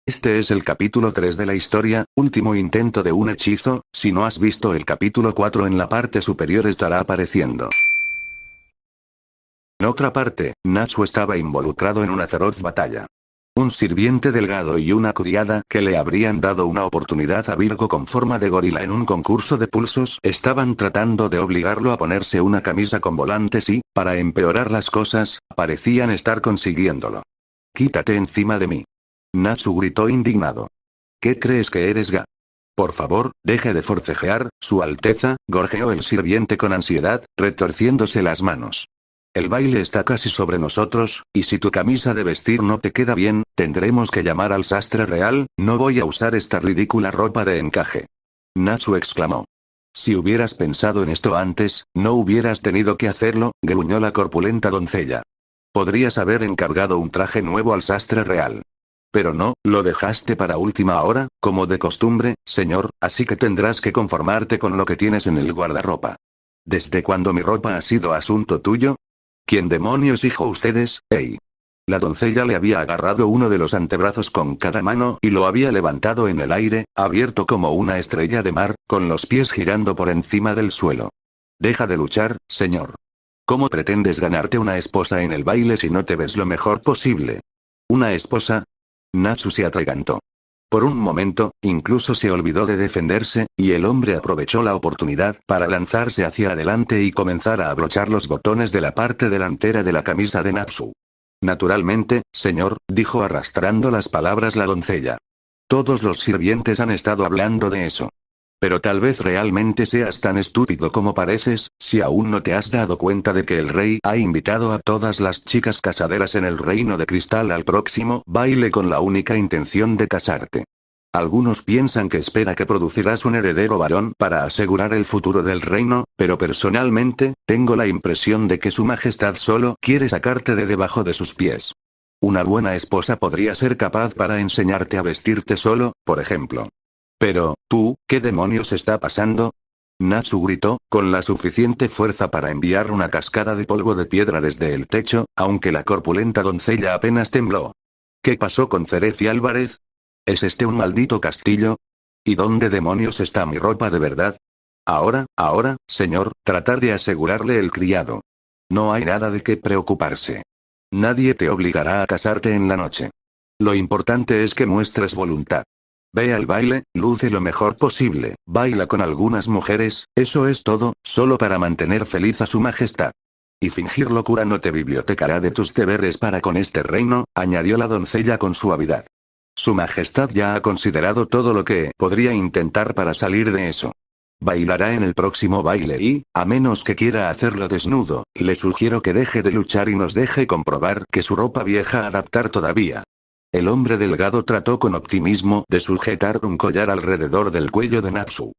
Este es el capítulo 3 de la historia, último intento de un hechizo. Si no has visto el capítulo 4 en la parte superior estará apareciendo. En otra parte, Natsu estaba involucrado en una feroz batalla. Un sirviente delgado y una criada que le habrían dado una oportunidad a Virgo con forma de gorila en un concurso de pulsos estaban tratando de obligarlo a ponerse una camisa con volantes y, para empeorar las cosas, parecían estar consiguiéndolo. «Quítate encima de mí». Natsu gritó indignado. ¿Qué crees que eres, Ga? Por favor, deje de forcejear, Su Alteza, gorjeó el sirviente con ansiedad, retorciéndose las manos. El baile está casi sobre nosotros, y si tu camisa de vestir no te queda bien, tendremos que llamar al sastre real. No voy a usar esta ridícula ropa de encaje. Natsu exclamó. Si hubieras pensado en esto antes, no hubieras tenido que hacerlo, gruñó la corpulenta doncella. Podrías haber encargado un traje nuevo al sastre real. Pero no, lo dejaste para última hora, como de costumbre, señor, así que tendrás que conformarte con lo que tienes en el guardarropa. ¿Desde cuándo mi ropa ha sido asunto tuyo? ¿Quién demonios dijo ustedes, hey? La doncella le había agarrado uno de los antebrazos con cada mano y lo había levantado en el aire, abierto como una estrella de mar, con los pies girando por encima del suelo. Deja de luchar, señor. ¿Cómo pretendes ganarte una esposa en el baile si no te ves lo mejor posible? ¿Una esposa? Natsu se atragantó. Por un momento, incluso se olvidó de defenderse, y el hombre aprovechó la oportunidad para lanzarse hacia adelante y comenzar a abrochar los botones de la parte delantera de la camisa de Natsu. Naturalmente, señor, dijo arrastrando las palabras la doncella. Todos los sirvientes han estado hablando de eso. Pero tal vez realmente seas tan estúpido como pareces, si aún no te has dado cuenta de que el rey ha invitado a todas las chicas casaderas en el reino de cristal al próximo baile con la única intención de casarte. Algunos piensan que espera que producirás un heredero varón para asegurar el futuro del reino, pero personalmente, tengo la impresión de que su majestad solo quiere sacarte de debajo de sus pies. Una buena esposa podría ser capaz para enseñarte a vestirte solo, por ejemplo. Pero, tú, ¿qué demonios está pasando? Natsu gritó, con la suficiente fuerza para enviar una cascada de polvo de piedra desde el techo, aunque la corpulenta doncella apenas tembló. ¿Qué pasó con Cerez y Álvarez? ¿Es este un maldito castillo? ¿Y dónde demonios está mi ropa de verdad? Ahora, señor, tratar de asegurarle el criado. No hay nada de qué preocuparse. Nadie te obligará a casarte en la noche. Lo importante es que muestres voluntad. Ve al baile, luce lo mejor posible, baila con algunas mujeres, eso es todo, solo para mantener feliz a su majestad. Y fingir locura no te bibliotecará de tus deberes para con este reino, añadió la doncella con suavidad. Su majestad ya ha considerado todo lo que podría intentar para salir de eso. Bailará en el próximo baile y, a menos que quiera hacerlo desnudo, le sugiero que deje de luchar y nos deje comprobar que su ropa vieja adaptar todavía. El hombre delgado trató con optimismo de sujetar un collar alrededor del cuello de Natsu.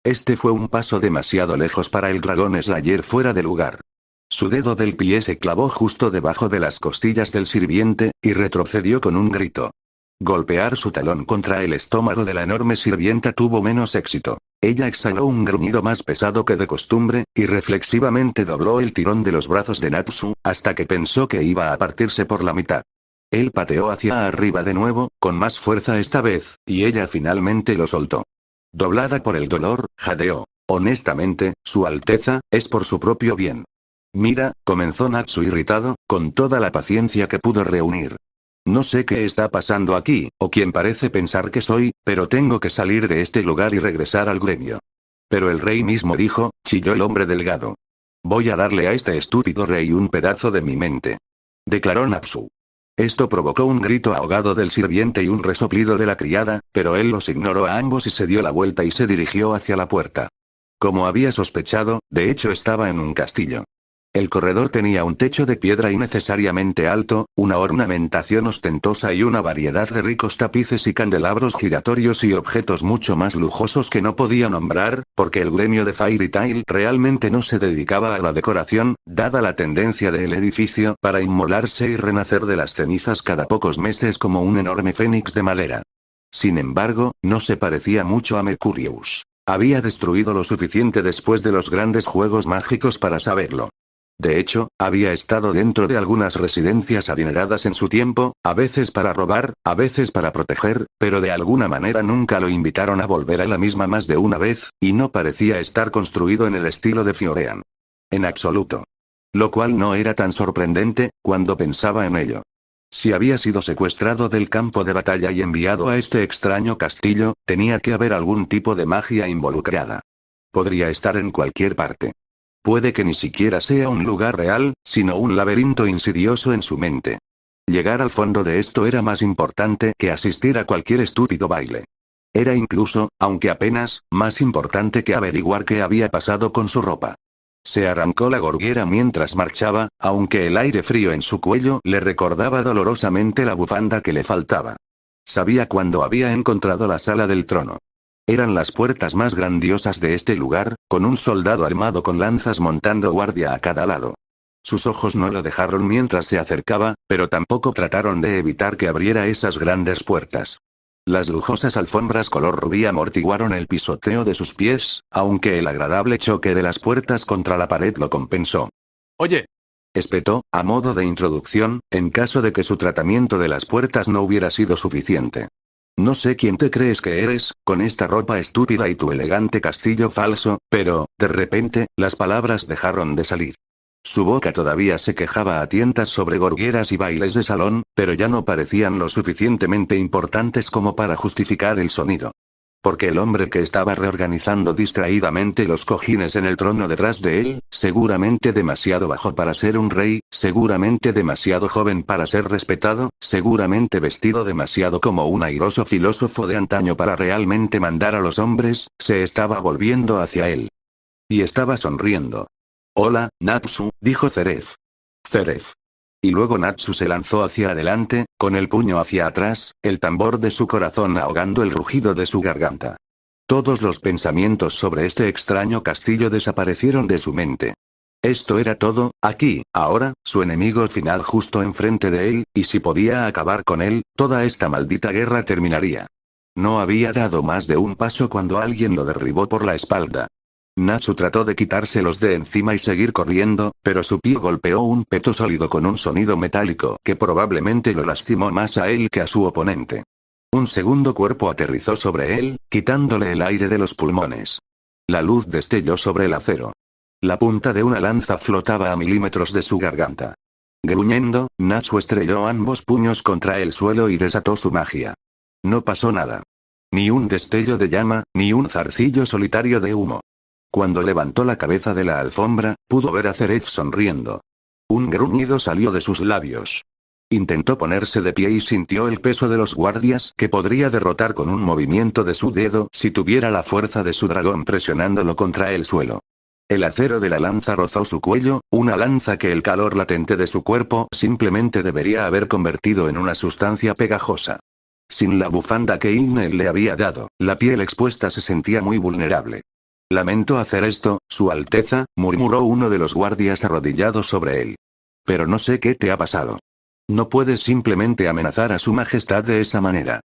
Este fue un paso demasiado lejos para el dragón Slayer fuera de lugar. Su dedo del pie se clavó justo debajo de las costillas del sirviente, y retrocedió con un grito. Golpear su talón contra el estómago de la enorme sirvienta tuvo menos éxito. Ella exhaló un gruñido más pesado que de costumbre, y reflexivamente dobló el tirón de los brazos de Natsu, hasta que pensó que iba a partirse por la mitad. Él pateó hacia arriba de nuevo, con más fuerza esta vez, y ella finalmente lo soltó. Doblada por el dolor, jadeó. Honestamente, Su Alteza, es por su propio bien. Mira, comenzó Natsu irritado, con toda la paciencia que pudo reunir. No sé qué está pasando aquí, o quién parece pensar que soy, pero tengo que salir de este lugar y regresar al gremio. Pero el rey mismo dijo, chilló el hombre delgado. Voy a darle a este estúpido rey un pedazo de mi mente. Declaró Natsu. Esto provocó un grito ahogado del sirviente y un resoplido de la criada, pero él los ignoró a ambos y se dio la vuelta y se dirigió hacia la puerta. Como había sospechado, de hecho estaba en un castillo. El corredor tenía un techo de piedra innecesariamente alto, una ornamentación ostentosa y una variedad de ricos tapices y candelabros giratorios y objetos mucho más lujosos que no podía nombrar, porque el gremio de Fairy Tail realmente no se dedicaba a la decoración, dada la tendencia del edificio para inmolarse y renacer de las cenizas cada pocos meses como un enorme fénix de madera. Sin embargo, no se parecía mucho a Mercurius. Había destruido lo suficiente después de los grandes juegos mágicos para saberlo. De hecho, había estado dentro de algunas residencias adineradas en su tiempo, a veces para robar, a veces para proteger, pero de alguna manera nunca lo invitaron a volver a la misma más de una vez, y no parecía estar construido en el estilo de Fiorean. En absoluto. Lo cual no era tan sorprendente, cuando pensaba en ello. Si había sido secuestrado del campo de batalla y enviado a este extraño castillo, tenía que haber algún tipo de magia involucrada. Podría estar en cualquier parte. Puede que ni siquiera sea un lugar real, sino un laberinto insidioso en su mente. Llegar al fondo de esto era más importante que asistir a cualquier estúpido baile. Era incluso, aunque apenas, más importante que averiguar qué había pasado con su ropa. Se arrancó la gorguera mientras marchaba, aunque el aire frío en su cuello le recordaba dolorosamente la bufanda que le faltaba. Sabía cuándo había encontrado la sala del trono. Eran las puertas más grandiosas de este lugar, con un soldado armado con lanzas montando guardia a cada lado. Sus ojos no lo dejaron mientras se acercaba, pero tampoco trataron de evitar que abriera esas grandes puertas. Las lujosas alfombras color rubí amortiguaron el pisoteo de sus pies, aunque el agradable choque de las puertas contra la pared lo compensó. «Oye», espetó, a modo de introducción, en caso de que su tratamiento de las puertas no hubiera sido suficiente. «No sé quién te crees que eres, con esta ropa estúpida y tu elegante castillo falso», pero, de repente, las palabras dejaron de salir. Su boca todavía se quejaba a tientas sobre gorgueras y bailes de salón, pero ya no parecían lo suficientemente importantes como para justificar el sonido. Porque el hombre que estaba reorganizando distraídamente los cojines en el trono detrás de él, seguramente demasiado bajo para ser un rey, seguramente demasiado joven para ser respetado, seguramente vestido demasiado como un airoso filósofo de antaño para realmente mandar a los hombres, se estaba volviendo hacia él. Y estaba sonriendo. «Hola, Natsu», dijo Zeref. «Zeref». Y luego Natsu se lanzó hacia adelante, con el puño hacia atrás, el tambor de su corazón ahogando el rugido de su garganta. Todos los pensamientos sobre este extraño castillo desaparecieron de su mente. Esto era todo, aquí, ahora, su enemigo final justo enfrente de él, y si podía acabar con él, toda esta maldita guerra terminaría. No había dado más de un paso cuando alguien lo derribó por la espalda. Natsu trató de quitárselos de encima y seguir corriendo, pero su pie golpeó un peto sólido con un sonido metálico que probablemente lo lastimó más a él que a su oponente. Un segundo cuerpo aterrizó sobre él, quitándole el aire de los pulmones. La luz destelló sobre el acero. La punta de una lanza flotaba a milímetros de su garganta. Gruñendo, Natsu estrelló ambos puños contra el suelo y desató su magia. No pasó nada. Ni un destello de llama, ni un zarcillo solitario de humo. Cuando levantó la cabeza de la alfombra, pudo ver a Zeref sonriendo. Un gruñido salió de sus labios. Intentó ponerse de pie y sintió el peso de los guardias que podría derrotar con un movimiento de su dedo si tuviera la fuerza de su dragón presionándolo contra el suelo. El acero de la lanza rozó su cuello, una lanza que el calor latente de su cuerpo simplemente debería haber convertido en una sustancia pegajosa. Sin la bufanda que Ignel le había dado, la piel expuesta se sentía muy vulnerable. «Lamento hacer esto, Su Alteza», murmuró uno de los guardias arrodillados sobre él. «Pero no sé qué te ha pasado. No puedes simplemente amenazar a su majestad de esa manera».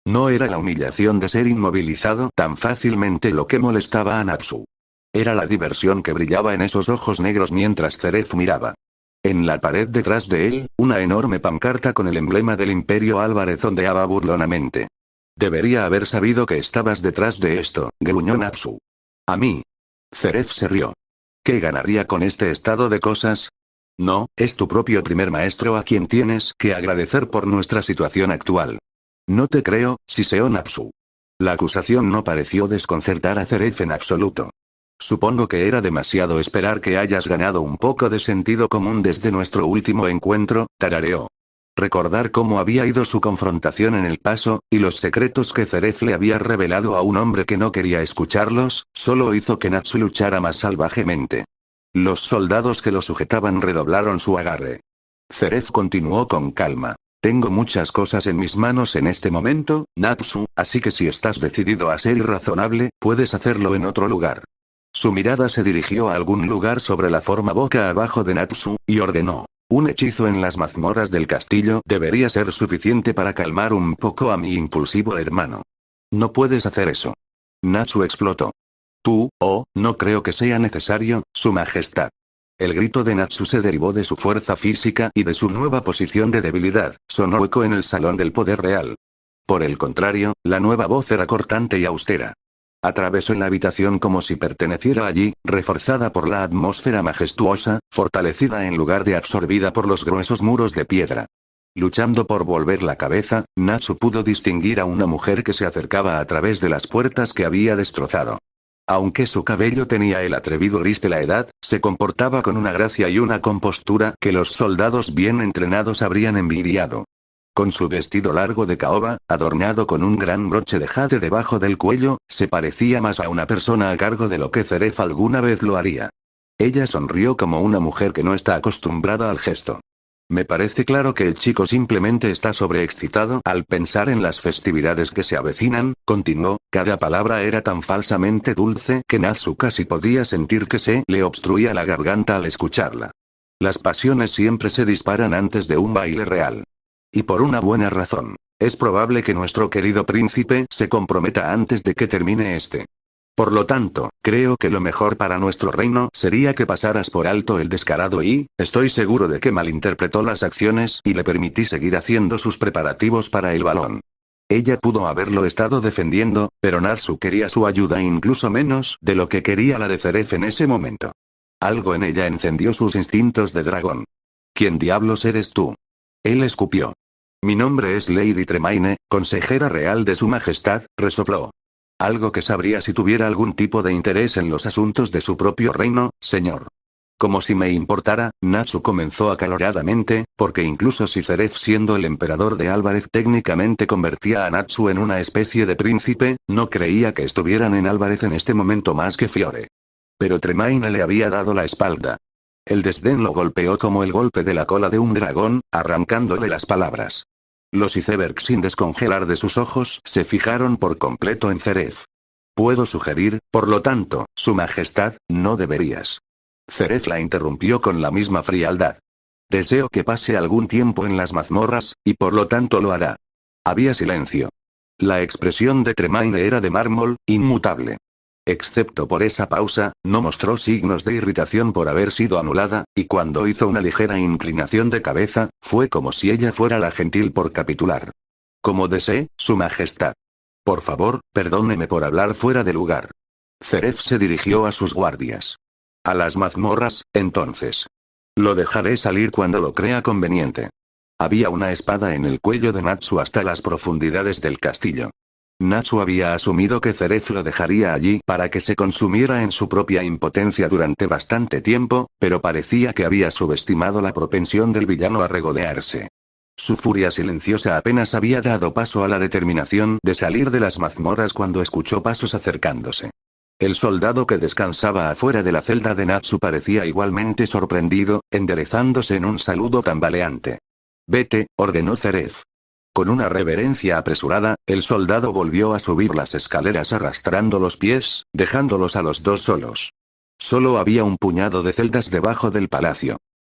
No era la humillación de ser inmovilizado tan fácilmente lo que molestaba a Natsu. Era la diversión que brillaba en esos ojos negros mientras Zeref miraba. En la pared detrás de él, una enorme pancarta con el emblema del Imperio Álvarez ondeaba burlonamente. «Debería haber sabido que estabas detrás de esto», gruñó Natsu. «A mí». Zeref se rió. «¿Qué ganaría con este estado de cosas? No, es tu propio primer maestro a quien tienes que agradecer por nuestra situación actual». «No te creo», siseó Natsu. La acusación no pareció desconcertar a Zeref en absoluto. «Supongo que era demasiado esperar que hayas ganado un poco de sentido común desde nuestro último encuentro», tarareó. Recordar cómo había ido su confrontación en el paso, y los secretos que Zeref le había revelado a un hombre que no quería escucharlos, solo hizo que Natsu luchara más salvajemente. Los soldados que lo sujetaban redoblaron su agarre. Zeref continuó con calma. «Tengo muchas cosas en mis manos en este momento, Natsu, así que si estás decidido a ser irrazonable, puedes hacerlo en otro lugar». Su mirada se dirigió a algún lugar sobre la forma boca abajo de Natsu, y ordenó. «Un hechizo en las mazmorras del castillo debería ser suficiente para calmar un poco a mi impulsivo hermano». «No puedes hacer eso». Natsu explotó. «No creo que sea necesario, Su Majestad». El grito de Natsu se derivó de su fuerza física y de su nueva posición de debilidad, sonó eco en el salón del poder real. Por el contrario, la nueva voz era cortante y austera. Atravesó la habitación como si perteneciera allí, reforzada por la atmósfera majestuosa, fortalecida en lugar de absorbida por los gruesos muros de piedra. Luchando por volver la cabeza, Natsu pudo distinguir a una mujer que se acercaba a través de las puertas que había destrozado. Aunque su cabello tenía el atrevido gris de la edad, se comportaba con una gracia y una compostura que los soldados bien entrenados habrían envidiado. Con su vestido largo de caoba, adornado con un gran broche de jade debajo del cuello, se parecía más a una persona a cargo de lo que Zeref alguna vez lo haría. Ella sonrió como una mujer que no está acostumbrada al gesto. Me parece claro que el chico simplemente está sobreexcitado al pensar en las festividades que se avecinan, continuó, cada palabra era tan falsamente dulce que Natsu casi podía sentir que se le obstruía la garganta al escucharla. Las pasiones siempre se disparan antes de un baile real. Y por una buena razón. Es probable que nuestro querido príncipe se comprometa antes de que termine este. Por lo tanto, creo que lo mejor para nuestro reino sería que pasaras por alto el descarado y, estoy seguro de que malinterpretó las acciones y le permití seguir haciendo sus preparativos para el balón. Ella pudo haberlo estado defendiendo, pero Natsu quería su ayuda incluso menos de lo que quería la de Zeref en ese momento. Algo en ella encendió sus instintos de dragón. ¿Quién diablos eres tú? Él escupió. Mi nombre es Lady Tremaine, consejera real de su majestad, resopló. Algo que sabría si tuviera algún tipo de interés en los asuntos de su propio reino, señor. Como si me importara, Natsu comenzó acaloradamente, porque incluso si Zeref siendo el emperador de Álvarez técnicamente convertía a Natsu en una especie de príncipe, no creía que estuvieran en Álvarez en este momento más que Fiore. Pero Tremaine le había dado la espalda. El desdén lo golpeó como el golpe de la cola de un dragón, arrancándole las palabras. Los icebergs sin descongelar de sus ojos se fijaron por completo en Zeref. Puedo sugerir, por lo tanto, su majestad, no deberías. Zeref la interrumpió con la misma frialdad. Deseo que pase algún tiempo en las mazmorras, y por lo tanto lo hará. Había silencio. La expresión de Tremaine era de mármol, inmutable. Excepto por esa pausa, no mostró signos de irritación por haber sido anulada, y cuando hizo una ligera inclinación de cabeza, fue como si ella fuera la gentil por capitular. Como desee, su majestad. Por favor, perdóneme por hablar fuera de lugar. Zeref se dirigió a sus guardias. A las mazmorras, entonces. Lo dejaré salir cuando lo crea conveniente. Había una espada en el cuello de Natsu hasta las profundidades del castillo. Natsu había asumido que Zeref lo dejaría allí para que se consumiera en su propia impotencia durante bastante tiempo, pero parecía que había subestimado la propensión del villano a regodearse. Su furia silenciosa apenas había dado paso a la determinación de salir de las mazmorras cuando escuchó pasos acercándose. El soldado que descansaba afuera de la celda de Natsu parecía igualmente sorprendido, enderezándose en un saludo tambaleante. Vete, ordenó Zeref. Con una reverencia apresurada, el soldado volvió a subir las escaleras arrastrando los pies, dejándolos a los dos solos. Solo había un puñado de celdas debajo del palacio.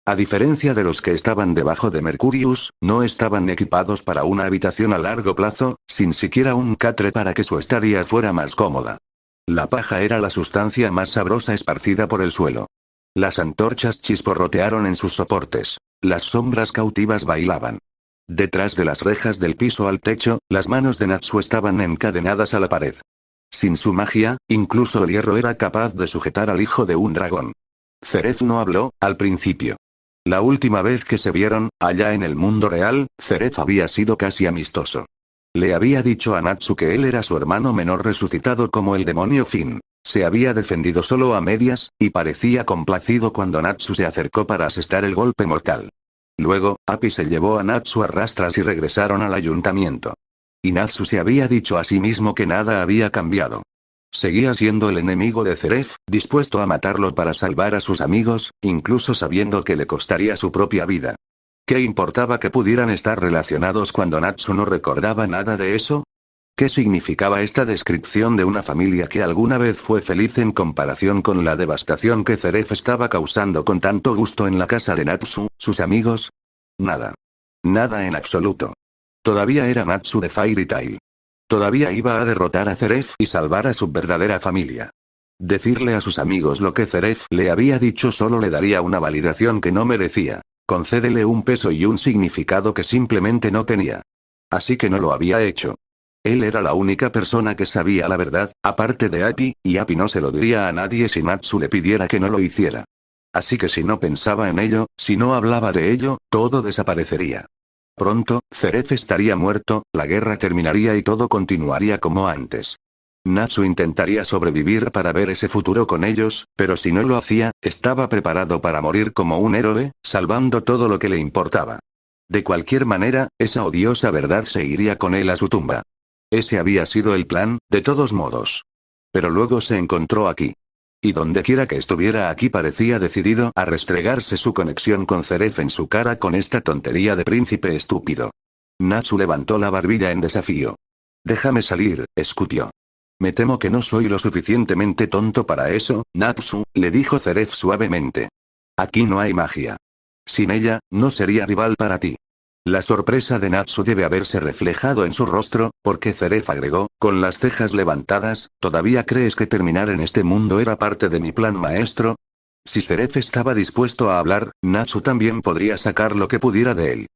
A diferencia de los que estaban debajo de Mercurius, no estaban equipados para una habitación a largo plazo, sin siquiera un catre para que su estadía fuera más cómoda. La paja era la sustancia más sabrosa esparcida por el suelo. Las antorchas chisporrotearon en sus soportes. Las sombras cautivas bailaban. Detrás de las rejas del piso al techo, las manos de Natsu estaban encadenadas a la pared. Sin su magia, incluso el hierro era capaz de sujetar al hijo de un dragón. Zeref no habló, al principio. La última vez que se vieron, allá en el mundo real, Zeref había sido casi amistoso. Le había dicho a Natsu que él era su hermano menor resucitado como el demonio Finn. Se había defendido solo a medias, y parecía complacido cuando Natsu se acercó para asestar el golpe mortal. Luego, Api se llevó a Natsu a rastras y regresaron al ayuntamiento. Y Natsu se había dicho a sí mismo que nada había cambiado. Seguía siendo el enemigo de Zeref, dispuesto a matarlo para salvar a sus amigos, incluso sabiendo que le costaría su propia vida. ¿Qué importaba que pudieran estar relacionados cuando Natsu no recordaba nada de eso? ¿Qué significaba esta descripción de una familia que alguna vez fue feliz en comparación con la devastación que Zeref estaba causando con tanto gusto en la casa de Natsu, sus amigos? Nada. Nada en absoluto. Todavía era Natsu de Fairy Tail. Todavía iba a derrotar a Zeref y salvar a su verdadera familia. Decirle a sus amigos lo que Zeref le había dicho solo le daría una validación que no merecía. Concédele un peso y un significado que simplemente no tenía. Así que no lo había hecho. Él era la única persona que sabía la verdad, aparte de Api, y Api no se lo diría a nadie si Natsu le pidiera que no lo hiciera. Así que si no pensaba en ello, si no hablaba de ello, todo desaparecería. Pronto, Zeref estaría muerto, la guerra terminaría y todo continuaría como antes. Natsu intentaría sobrevivir para ver ese futuro con ellos, pero si no lo hacía, estaba preparado para morir como un héroe, salvando todo lo que le importaba. De cualquier manera, esa odiosa verdad seguiría con él a su tumba. Ese había sido el plan, de todos modos. Pero luego se encontró aquí. Y dondequiera que estuviera aquí parecía decidido a restregarse su conexión con Zeref en su cara con esta tontería de príncipe estúpido. Natsu levantó la barbilla en desafío. Déjame salir, escupió. Me temo que no soy lo suficientemente tonto para eso, Natsu, le dijo Zeref suavemente. Aquí no hay magia. Sin ella, no sería rival para ti. La sorpresa de Natsu debe haberse reflejado en su rostro, porque Zeref agregó, con las cejas levantadas, ¿todavía crees que terminar en este mundo era parte de mi plan maestro? Si Zeref estaba dispuesto a hablar, Natsu también podría sacar lo que pudiera de él.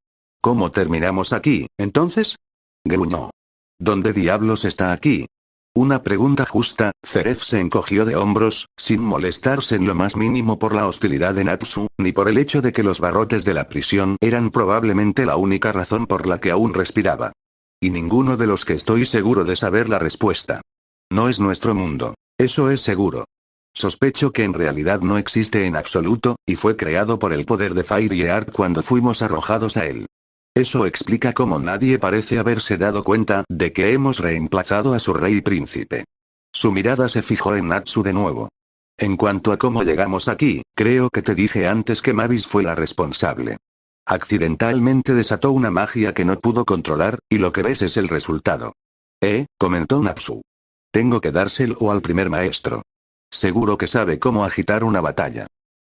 ¿Cómo terminamos aquí, entonces? Gruñó. ¿Dónde diablos está aquí? Una pregunta justa. Zeref se encogió de hombros, sin molestarse en lo más mínimo por la hostilidad de Natsu, ni por el hecho de que los barrotes de la prisión eran probablemente la única razón por la que aún respiraba. Y ninguno de los que estoy seguro de saber la respuesta. No es nuestro mundo. Eso es seguro. Sospecho que en realidad no existe en absoluto, y fue creado por el poder de Fairyheart cuando fuimos arrojados a él. Eso explica cómo nadie parece haberse dado cuenta de que hemos reemplazado a su rey príncipe. Su mirada se fijó en Natsu de nuevo. En cuanto a cómo llegamos aquí, creo que te dije antes que Mavis fue la responsable. Accidentalmente desató una magia que no pudo controlar, y lo que ves es el resultado. Comentó Natsu. Tengo que dárselo al primer maestro. Seguro que sabe cómo agitar una batalla.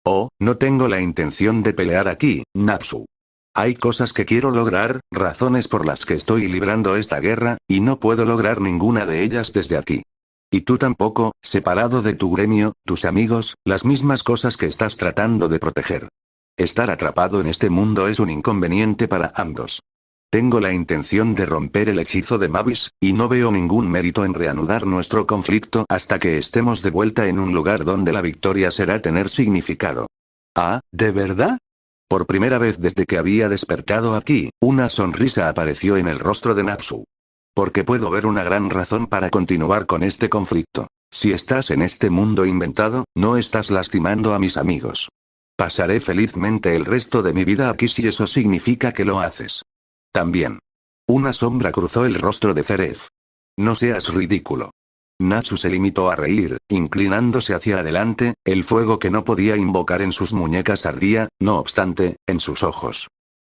Oh, no tengo la intención de pelear aquí, Natsu. Hay cosas que quiero lograr, razones por las que estoy librando esta guerra, y no puedo lograr ninguna de ellas desde aquí. Y tú tampoco, separado de tu gremio, tus amigos, las mismas cosas que estás tratando de proteger. Estar atrapado en este mundo es un inconveniente para ambos. Tengo la intención de romper el hechizo de Mavis, y no veo ningún mérito en reanudar nuestro conflicto hasta que estemos de vuelta en un lugar donde la victoria será tener significado. ¿Ah, de verdad? Por primera vez desde que había despertado aquí, una sonrisa apareció en el rostro de Natsu. Porque puedo ver una gran razón para continuar con este conflicto. Si estás en este mundo inventado, no estás lastimando a mis amigos. Pasaré felizmente el resto de mi vida aquí si eso significa que lo haces. También. Una sombra cruzó el rostro de Zeref. No seas ridículo. Natsu se limitó a reír, inclinándose hacia adelante, el fuego que no podía invocar en sus muñecas ardía, no obstante, en sus ojos.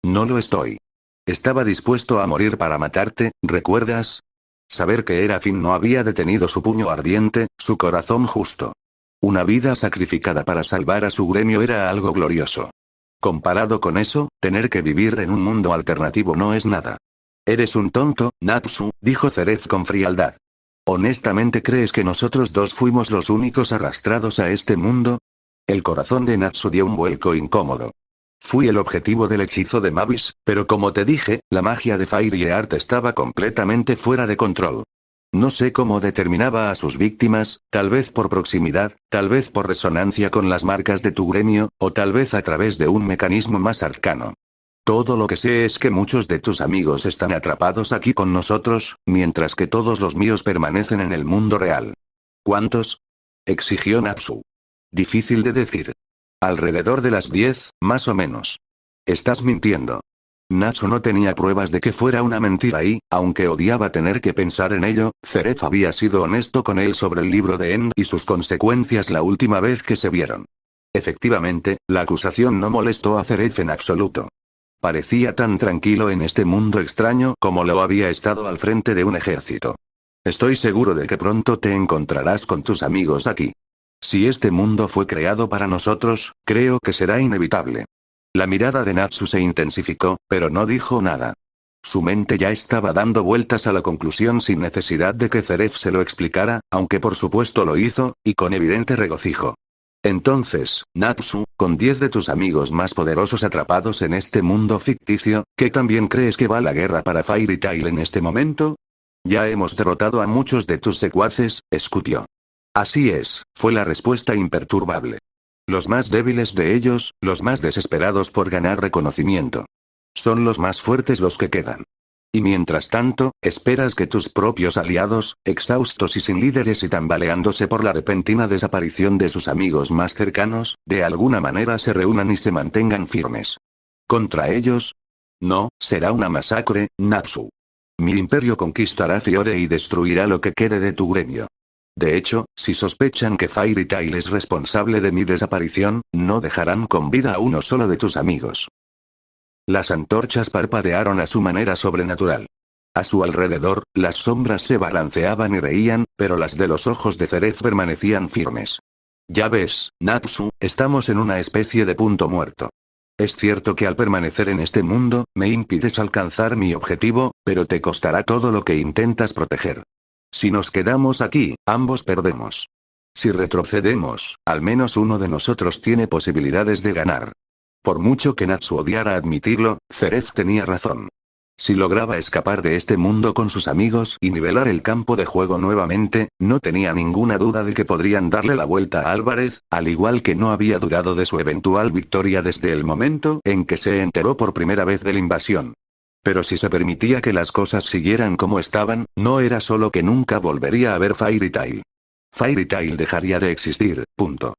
No lo estoy. Estaba dispuesto a morir para matarte, ¿recuerdas? Saber que era Finn no había detenido su puño ardiente, su corazón justo. Una vida sacrificada para salvar a su gremio era algo glorioso. Comparado con eso, tener que vivir en un mundo alternativo no es nada. Eres un tonto, Natsu, dijo Zeref con frialdad. ¿Honestamente crees que nosotros dos fuimos los únicos arrastrados a este mundo? El corazón de Natsu dio un vuelco incómodo. Fui el objetivo del hechizo de Mavis, pero como te dije, la magia de Fairyheart estaba completamente fuera de control. No sé cómo determinaba a sus víctimas, tal vez por proximidad, tal vez por resonancia con las marcas de tu gremio, o tal vez a través de un mecanismo más arcano. Todo lo que sé es que muchos de tus amigos están atrapados aquí con nosotros, mientras que todos los míos permanecen en el mundo real. ¿Cuántos? Exigió Natsu. Difícil de decir. Alrededor de las 10, más o menos. Estás mintiendo. Natsu no tenía pruebas de que fuera una mentira y, aunque odiaba tener que pensar en ello, Zeref había sido honesto con él sobre el libro de End y sus consecuencias la última vez que se vieron. Efectivamente, la acusación no molestó a Zeref en absoluto. Parecía tan tranquilo en este mundo extraño como lo había estado al frente de un ejército. Estoy seguro de que pronto te encontrarás con tus amigos aquí. Si este mundo fue creado para nosotros, creo que será inevitable. La mirada de Natsu se intensificó, pero no dijo nada. Su mente ya estaba dando vueltas a la conclusión sin necesidad de que Zeref se lo explicara, aunque por supuesto lo hizo, y con evidente regocijo. Entonces, Natsu, con 10 de tus amigos más poderosos atrapados en este mundo ficticio, ¿qué también crees que va la guerra para Fairy Tail en este momento? Ya hemos derrotado a muchos de tus secuaces, escupió. Así es, fue la respuesta imperturbable. Los más débiles de ellos, los más desesperados por ganar reconocimiento. Son los más fuertes los que quedan. Y mientras tanto, esperas que tus propios aliados, exhaustos y sin líderes y tambaleándose por la repentina desaparición de sus amigos más cercanos, de alguna manera se reúnan y se mantengan firmes. ¿Contra ellos? No, será una masacre, Natsu. Mi imperio conquistará Fiore y destruirá lo que quede de tu gremio. De hecho, si sospechan que Fairy Tail es responsable de mi desaparición, no dejarán con vida a uno solo de tus amigos. Las antorchas parpadearon a su manera sobrenatural. A su alrededor, las sombras se balanceaban y reían, pero las de los ojos de Zeref permanecían firmes. Ya ves, Natsu, estamos en una especie de punto muerto. Es cierto que al permanecer en este mundo, me impides alcanzar mi objetivo, pero te costará todo lo que intentas proteger. Si nos quedamos aquí, ambos perdemos. Si retrocedemos, al menos uno de nosotros tiene posibilidades de ganar. Por mucho que Natsu odiara admitirlo, Zeref tenía razón. Si lograba escapar de este mundo con sus amigos y nivelar el campo de juego nuevamente, no tenía ninguna duda de que podrían darle la vuelta a Álvarez, al igual que no había dudado de su eventual victoria desde el momento en que se enteró por primera vez de la invasión. Pero si se permitía que las cosas siguieran como estaban, no era solo que nunca volvería a ver Fairy Tail. Fairy Tail dejaría de existir, punto.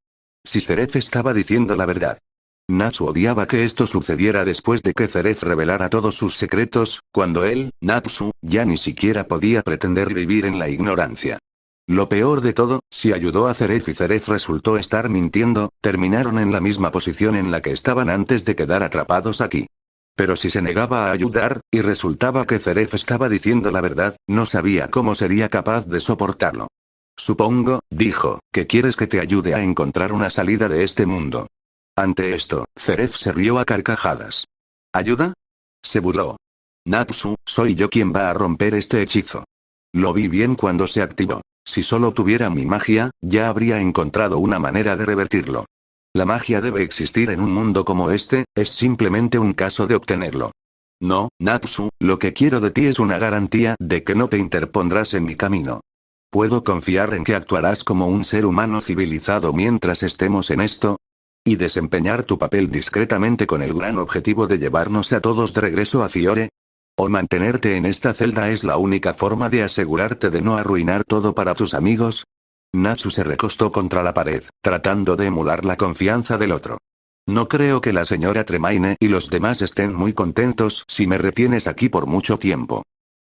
Si Zeref estaba diciendo la verdad. Natsu odiaba que esto sucediera después de que Zeref revelara todos sus secretos, cuando él, Natsu, ya ni siquiera podía pretender vivir en la ignorancia. Lo peor de todo, si ayudó a Zeref y Zeref resultó estar mintiendo, terminaron en la misma posición en la que estaban antes de quedar atrapados aquí. Pero si se negaba a ayudar, y resultaba que Zeref estaba diciendo la verdad, no sabía cómo sería capaz de soportarlo. Supongo, dijo, que quieres que te ayude a encontrar una salida de este mundo. Ante esto, Zeref se rió a carcajadas. ¿Ayuda? Se burló. Natsu, soy yo quien va a romper este hechizo. Lo vi bien cuando se activó. Si solo tuviera mi magia, ya habría encontrado una manera de revertirlo. La magia debe existir en un mundo como este, es simplemente un caso de obtenerlo. No, Natsu, lo que quiero de ti es una garantía de que no te interpondrás en mi camino. ¿Puedo confiar en que actuarás como un ser humano civilizado mientras estemos en esto? ¿Y desempeñar tu papel discretamente con el gran objetivo de llevarnos a todos de regreso a Fiore? ¿O mantenerte en esta celda es la única forma de asegurarte de no arruinar todo para tus amigos? Natsu se recostó contra la pared, tratando de emular la confianza del otro. No creo que la señora Tremaine y los demás estén muy contentos si me retienes aquí por mucho tiempo.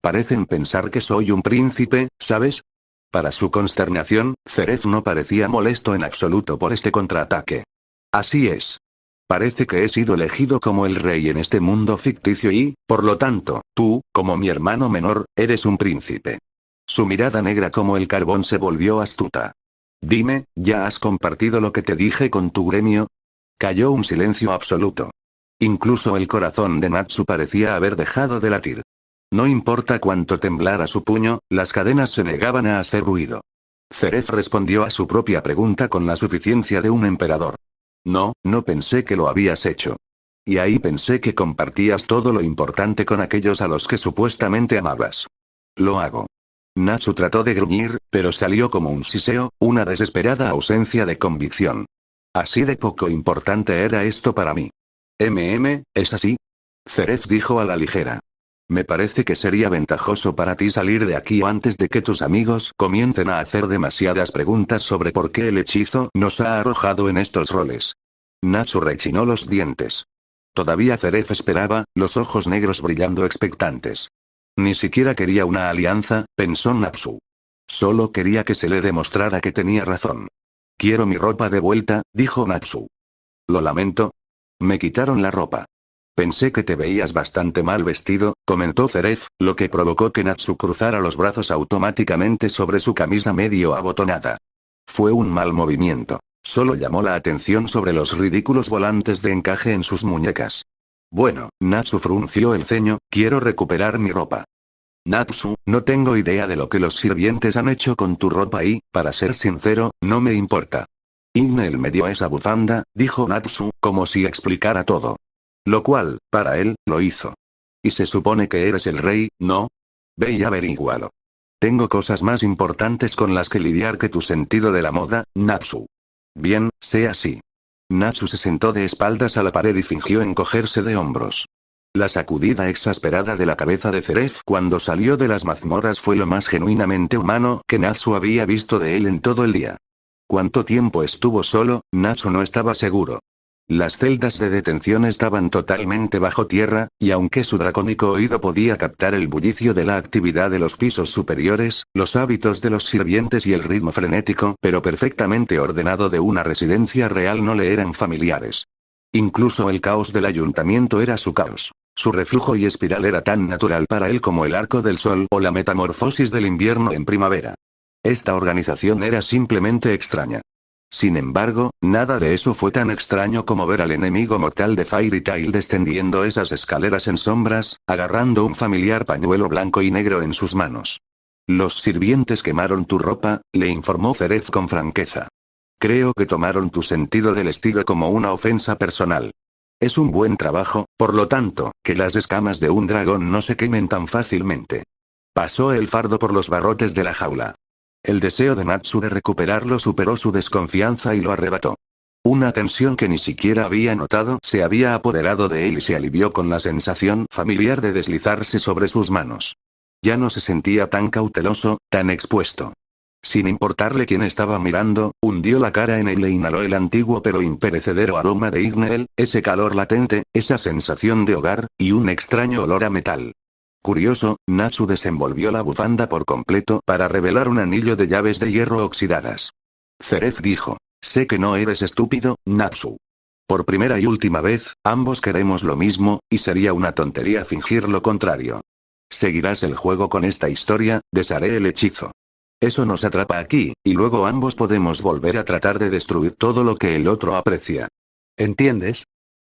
Parecen pensar que soy un príncipe, ¿sabes? Para su consternación, Zeref no parecía molesto en absoluto por este contraataque. Así es. Parece que he sido elegido como el rey en este mundo ficticio y, por lo tanto, tú, como mi hermano menor, eres un príncipe. Su mirada negra como el carbón se volvió astuta. Dime, ¿ya has compartido lo que te dije con tu gremio? Cayó un silencio absoluto. Incluso el corazón de Natsu parecía haber dejado de latir. No importa cuánto temblara su puño, las cadenas se negaban a hacer ruido. Zeref respondió a su propia pregunta con la suficiencia de un emperador. No, no pensé que lo habías hecho. Y ahí pensé que compartías todo lo importante con aquellos a los que supuestamente amabas. Lo hago. Natsu trató de gruñir, pero salió como un siseo, una desesperada ausencia de convicción. Así de poco importante era esto para mí. ¿Es así? Zeref dijo a la ligera. Me parece que sería ventajoso para ti salir de aquí antes de que tus amigos comiencen a hacer demasiadas preguntas sobre por qué el hechizo nos ha arrojado en estos roles. Natsu rechinó los dientes. Todavía Zeref esperaba, los ojos negros brillando expectantes. Ni siquiera quería una alianza, pensó Natsu. Solo quería que se le demostrara que tenía razón. Quiero mi ropa de vuelta, dijo Natsu. Lo lamento. Me quitaron la ropa. Pensé que te veías bastante mal vestido, comentó Zeref, lo que provocó que Natsu cruzara los brazos automáticamente sobre su camisa medio abotonada. Fue un mal movimiento. Solo llamó la atención sobre los ridículos volantes de encaje en sus muñecas. Bueno, Natsu frunció el ceño, quiero recuperar mi ropa. Natsu, no tengo idea de lo que los sirvientes han hecho con tu ropa y, para ser sincero, no me importa. Ignel me dio esa bufanda, dijo Natsu, como si explicara todo. Lo cual, para él, lo hizo. Y se supone que eres el rey, ¿no? Ve y averígualo. Tengo cosas más importantes con las que lidiar que tu sentido de la moda, Natsu. Bien, sea así. Natsu se sentó de espaldas a la pared y fingió encogerse de hombros. La sacudida exasperada de la cabeza de Zeref cuando salió de las mazmorras fue lo más genuinamente humano que Natsu había visto de él en todo el día. ¿Cuánto tiempo estuvo solo? Natsu no estaba seguro. Las celdas de detención estaban totalmente bajo tierra, y aunque su dracónico oído podía captar el bullicio de la actividad de los pisos superiores, los hábitos de los sirvientes y el ritmo frenético pero perfectamente ordenado de una residencia real no le eran familiares. Incluso el caos del ayuntamiento era su caos. Su reflujo y espiral era tan natural para él como el arco del sol o la metamorfosis del invierno en primavera. Esta organización era simplemente extraña. Sin embargo, nada de eso fue tan extraño como ver al enemigo mortal de Fairy Tail descendiendo esas escaleras en sombras, agarrando un familiar pañuelo blanco y negro en sus manos. Los sirvientes quemaron tu ropa, le informó Zeref con franqueza. Creo que tomaron tu sentido del estilo como una ofensa personal. Es un buen trabajo, por lo tanto, que las escamas de un dragón no se quemen tan fácilmente. Pasó el fardo por los barrotes de la jaula. El deseo de Natsu de recuperarlo superó su desconfianza y lo arrebató. Una tensión que ni siquiera había notado se había apoderado de él y se alivió con la sensación familiar de deslizarse sobre sus manos. Ya no se sentía tan cauteloso, tan expuesto. Sin importarle quién estaba mirando, hundió la cara en él e inhaló el antiguo pero imperecedero aroma de Ignel, ese calor latente, esa sensación de hogar, y un extraño olor a metal. Curioso, Natsu desenvolvió la bufanda por completo para revelar un anillo de llaves de hierro oxidadas. Zeref dijo, sé que no eres estúpido, Natsu. Por primera y última vez, ambos queremos lo mismo, y sería una tontería fingir lo contrario. Seguirás el juego con esta historia, desharé el hechizo. Eso nos atrapa aquí, y luego ambos podemos volver a tratar de destruir todo lo que el otro aprecia. ¿Entiendes?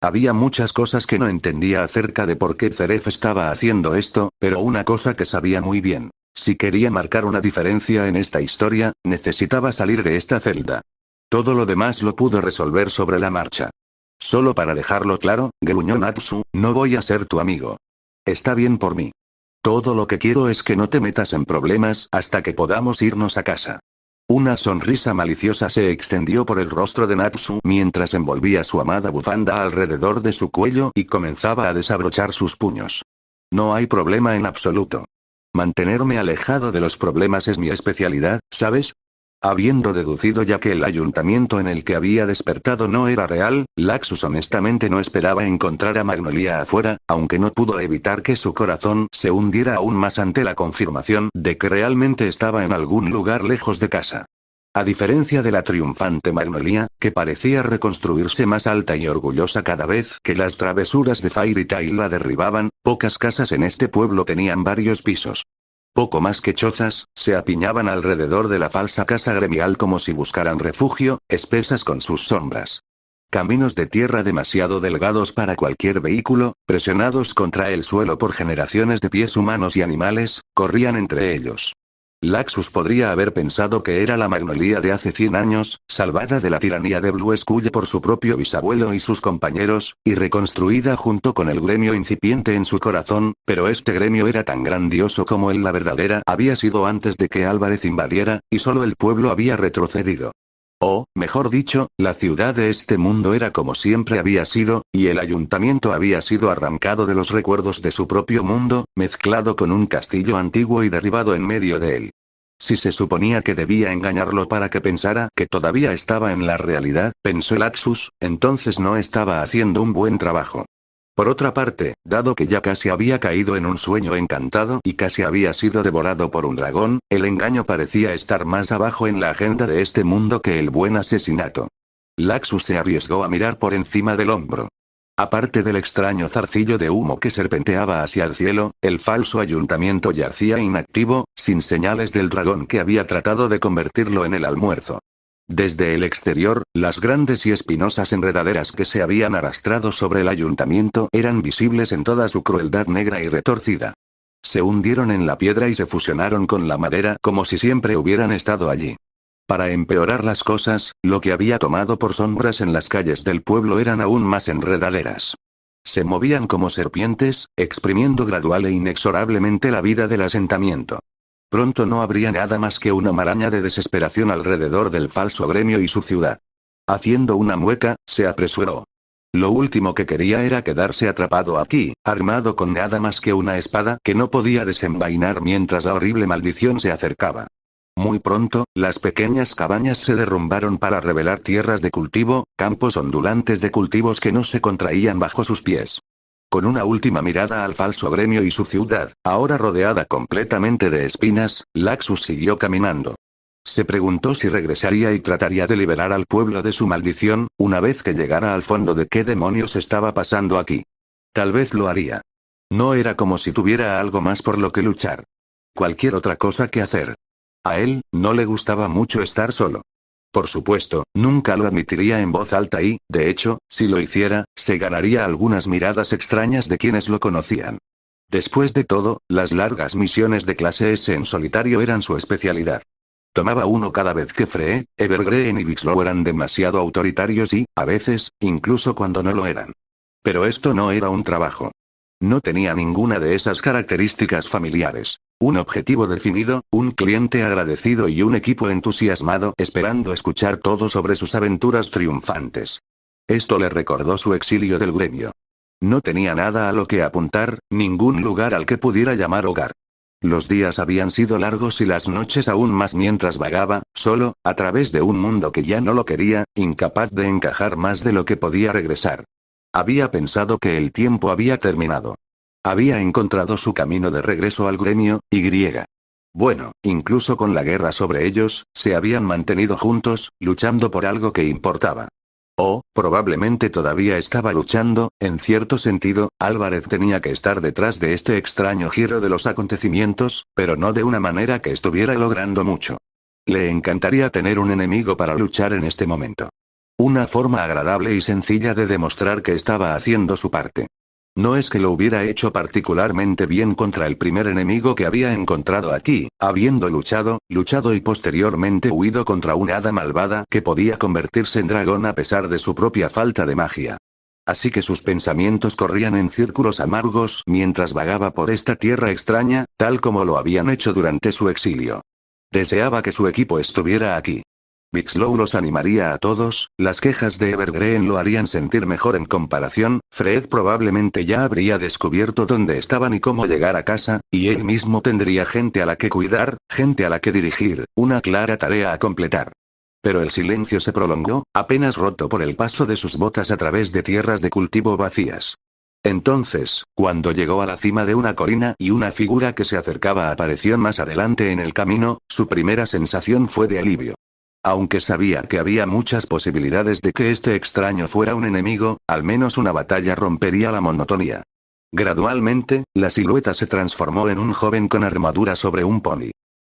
Había muchas cosas que no entendía acerca de por qué Zeref estaba haciendo esto, pero una cosa que sabía muy bien. Si quería marcar una diferencia en esta historia, necesitaba salir de esta celda. Todo lo demás lo pudo resolver sobre la marcha. Solo para dejarlo claro, gruñó Natsu, no voy a ser tu amigo. Está bien por mí. Todo lo que quiero es que no te metas en problemas hasta que podamos irnos a casa. Una sonrisa maliciosa se extendió por el rostro de Natsu mientras envolvía su amada bufanda alrededor de su cuello y comenzaba a desabrochar sus puños. No hay problema en absoluto. Mantenerme alejado de los problemas es mi especialidad, ¿sabes? Habiendo deducido ya que el ayuntamiento en el que había despertado no era real, Laxus honestamente no esperaba encontrar a Magnolia afuera, aunque no pudo evitar que su corazón se hundiera aún más ante la confirmación de que realmente estaba en algún lugar lejos de casa. A diferencia de la triunfante Magnolia, que parecía reconstruirse más alta y orgullosa cada vez que las travesuras de Fairy Tail la derribaban, pocas casas en este pueblo tenían varios pisos. Poco más que chozas, se apiñaban alrededor de la falsa casa gremial como si buscaran refugio, espesas con sus sombras. Caminos de tierra demasiado delgados para cualquier vehículo, presionados contra el suelo por generaciones de pies humanos y animales, corrían entre ellos. Laxus podría haber pensado que era la Magnolia de hace 100 años, salvada de la tiranía de Blue Skull por su propio bisabuelo y sus compañeros, y reconstruida junto con el gremio incipiente en su corazón, pero este gremio era tan grandioso como él la verdadera había sido antes de que Álvarez invadiera, y solo el pueblo había retrocedido. O, mejor dicho, la ciudad de este mundo era como siempre había sido, y el ayuntamiento había sido arrancado de los recuerdos de su propio mundo, mezclado con un castillo antiguo y derribado en medio de él. Si se suponía que debía engañarlo para que pensara que todavía estaba en la realidad, pensó Laxus, entonces no estaba haciendo un buen trabajo. Por otra parte, dado que ya casi había caído en un sueño encantado y casi había sido devorado por un dragón, el engaño parecía estar más abajo en la agenda de este mundo que el buen asesinato. Laxus se arriesgó a mirar por encima del hombro. Aparte del extraño zarcillo de humo que serpenteaba hacia el cielo, el falso ayuntamiento yacía inactivo, sin señales del dragón que había tratado de convertirlo en el almuerzo. Desde el exterior, las grandes y espinosas enredaderas que se habían arrastrado sobre el ayuntamiento eran visibles en toda su crueldad negra y retorcida. Se hundieron en la piedra y se fusionaron con la madera como si siempre hubieran estado allí. Para empeorar las cosas, lo que había tomado por sombras en las calles del pueblo eran aún más enredaderas. Se movían como serpientes, exprimiendo gradual e inexorablemente la vida del asentamiento. Pronto no habría nada más que una maraña de desesperación alrededor del falso gremio y su ciudad. Haciendo una mueca, se apresuró. Lo último que quería era quedarse atrapado aquí, armado con nada más que una espada que no podía desenvainar mientras la horrible maldición se acercaba. Muy pronto, las pequeñas cabañas se derrumbaron para revelar tierras de cultivo, campos ondulantes de cultivos que no se contraían bajo sus pies. Con una última mirada al falso gremio y su ciudad, ahora rodeada completamente de espinas, Laxus siguió caminando. Se preguntó si regresaría y trataría de liberar al pueblo de su maldición, una vez que llegara al fondo de qué demonios estaba pasando aquí. Tal vez lo haría. No era como si tuviera algo más por lo que luchar. Cualquier otra cosa que hacer. A él, no le gustaba mucho estar solo. Por supuesto, nunca lo admitiría en voz alta y, de hecho, si lo hiciera, se ganaría algunas miradas extrañas de quienes lo conocían. Después de todo, las largas misiones de clase S en solitario eran su especialidad. Tomaba uno cada vez que Free, Evergreen y Vixlow eran demasiado autoritarios y, a veces, incluso cuando no lo eran. Pero esto no era un trabajo. No tenía ninguna de esas características familiares. Un objetivo definido, un cliente agradecido y un equipo entusiasmado esperando escuchar todo sobre sus aventuras triunfantes. Esto le recordó su exilio del gremio. No tenía nada a lo que apuntar, ningún lugar al que pudiera llamar hogar. Los días habían sido largos y las noches aún más mientras vagaba, solo, a través de un mundo que ya no lo quería, incapaz de encajar más de lo que podía regresar. Había pensado que el tiempo había terminado. Había encontrado su camino de regreso al gremio, y. Bueno, incluso con la guerra sobre ellos, se habían mantenido juntos, luchando por algo que importaba. O, probablemente todavía estaba luchando, en cierto sentido, Álvarez tenía que estar detrás de este extraño giro de los acontecimientos, pero no de una manera que estuviera logrando mucho. Le encantaría tener un enemigo para luchar en este momento. Una forma agradable y sencilla de demostrar que estaba haciendo su parte. No es que lo hubiera hecho particularmente bien contra el primer enemigo que había encontrado aquí, habiendo luchado y posteriormente huido contra una hada malvada que podía convertirse en dragón a pesar de su propia falta de magia. Así que sus pensamientos corrían en círculos amargos mientras vagaba por esta tierra extraña, tal como lo habían hecho durante su exilio. Deseaba que su equipo estuviera aquí. Vixlow los animaría a todos, las quejas de Evergreen lo harían sentir mejor en comparación, Fred probablemente ya habría descubierto dónde estaban y cómo llegar a casa, y él mismo tendría gente a la que cuidar, gente a la que dirigir, una clara tarea a completar. Pero el silencio se prolongó, apenas roto por el paso de sus botas a través de tierras de cultivo vacías. Entonces, cuando llegó a la cima de una colina y una figura que se acercaba apareció más adelante en el camino, su primera sensación fue de alivio. Aunque sabía que había muchas posibilidades de que este extraño fuera un enemigo, al menos una batalla rompería la monotonía. Gradualmente, la silueta se transformó en un joven con armadura sobre un pony.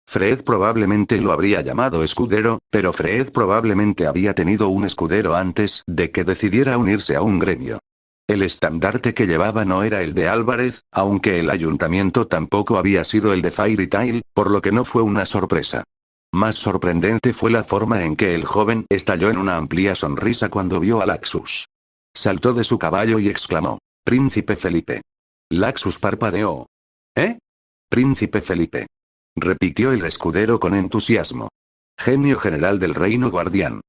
Fred probablemente lo habría llamado escudero, pero Fred probablemente había tenido un escudero antes de que decidiera unirse a un gremio. El estandarte que llevaba no era el de Álvarez, aunque el ayuntamiento tampoco había sido el de Fairy Tail, por lo que no fue una sorpresa. Más sorprendente fue la forma en que el joven estalló en una amplia sonrisa cuando vio a Laxus. Saltó de su caballo y exclamó: «Príncipe Felipe». Laxus parpadeó. «¿Eh? Príncipe Felipe», repitió el escudero con entusiasmo. «Genio general del reino guardián.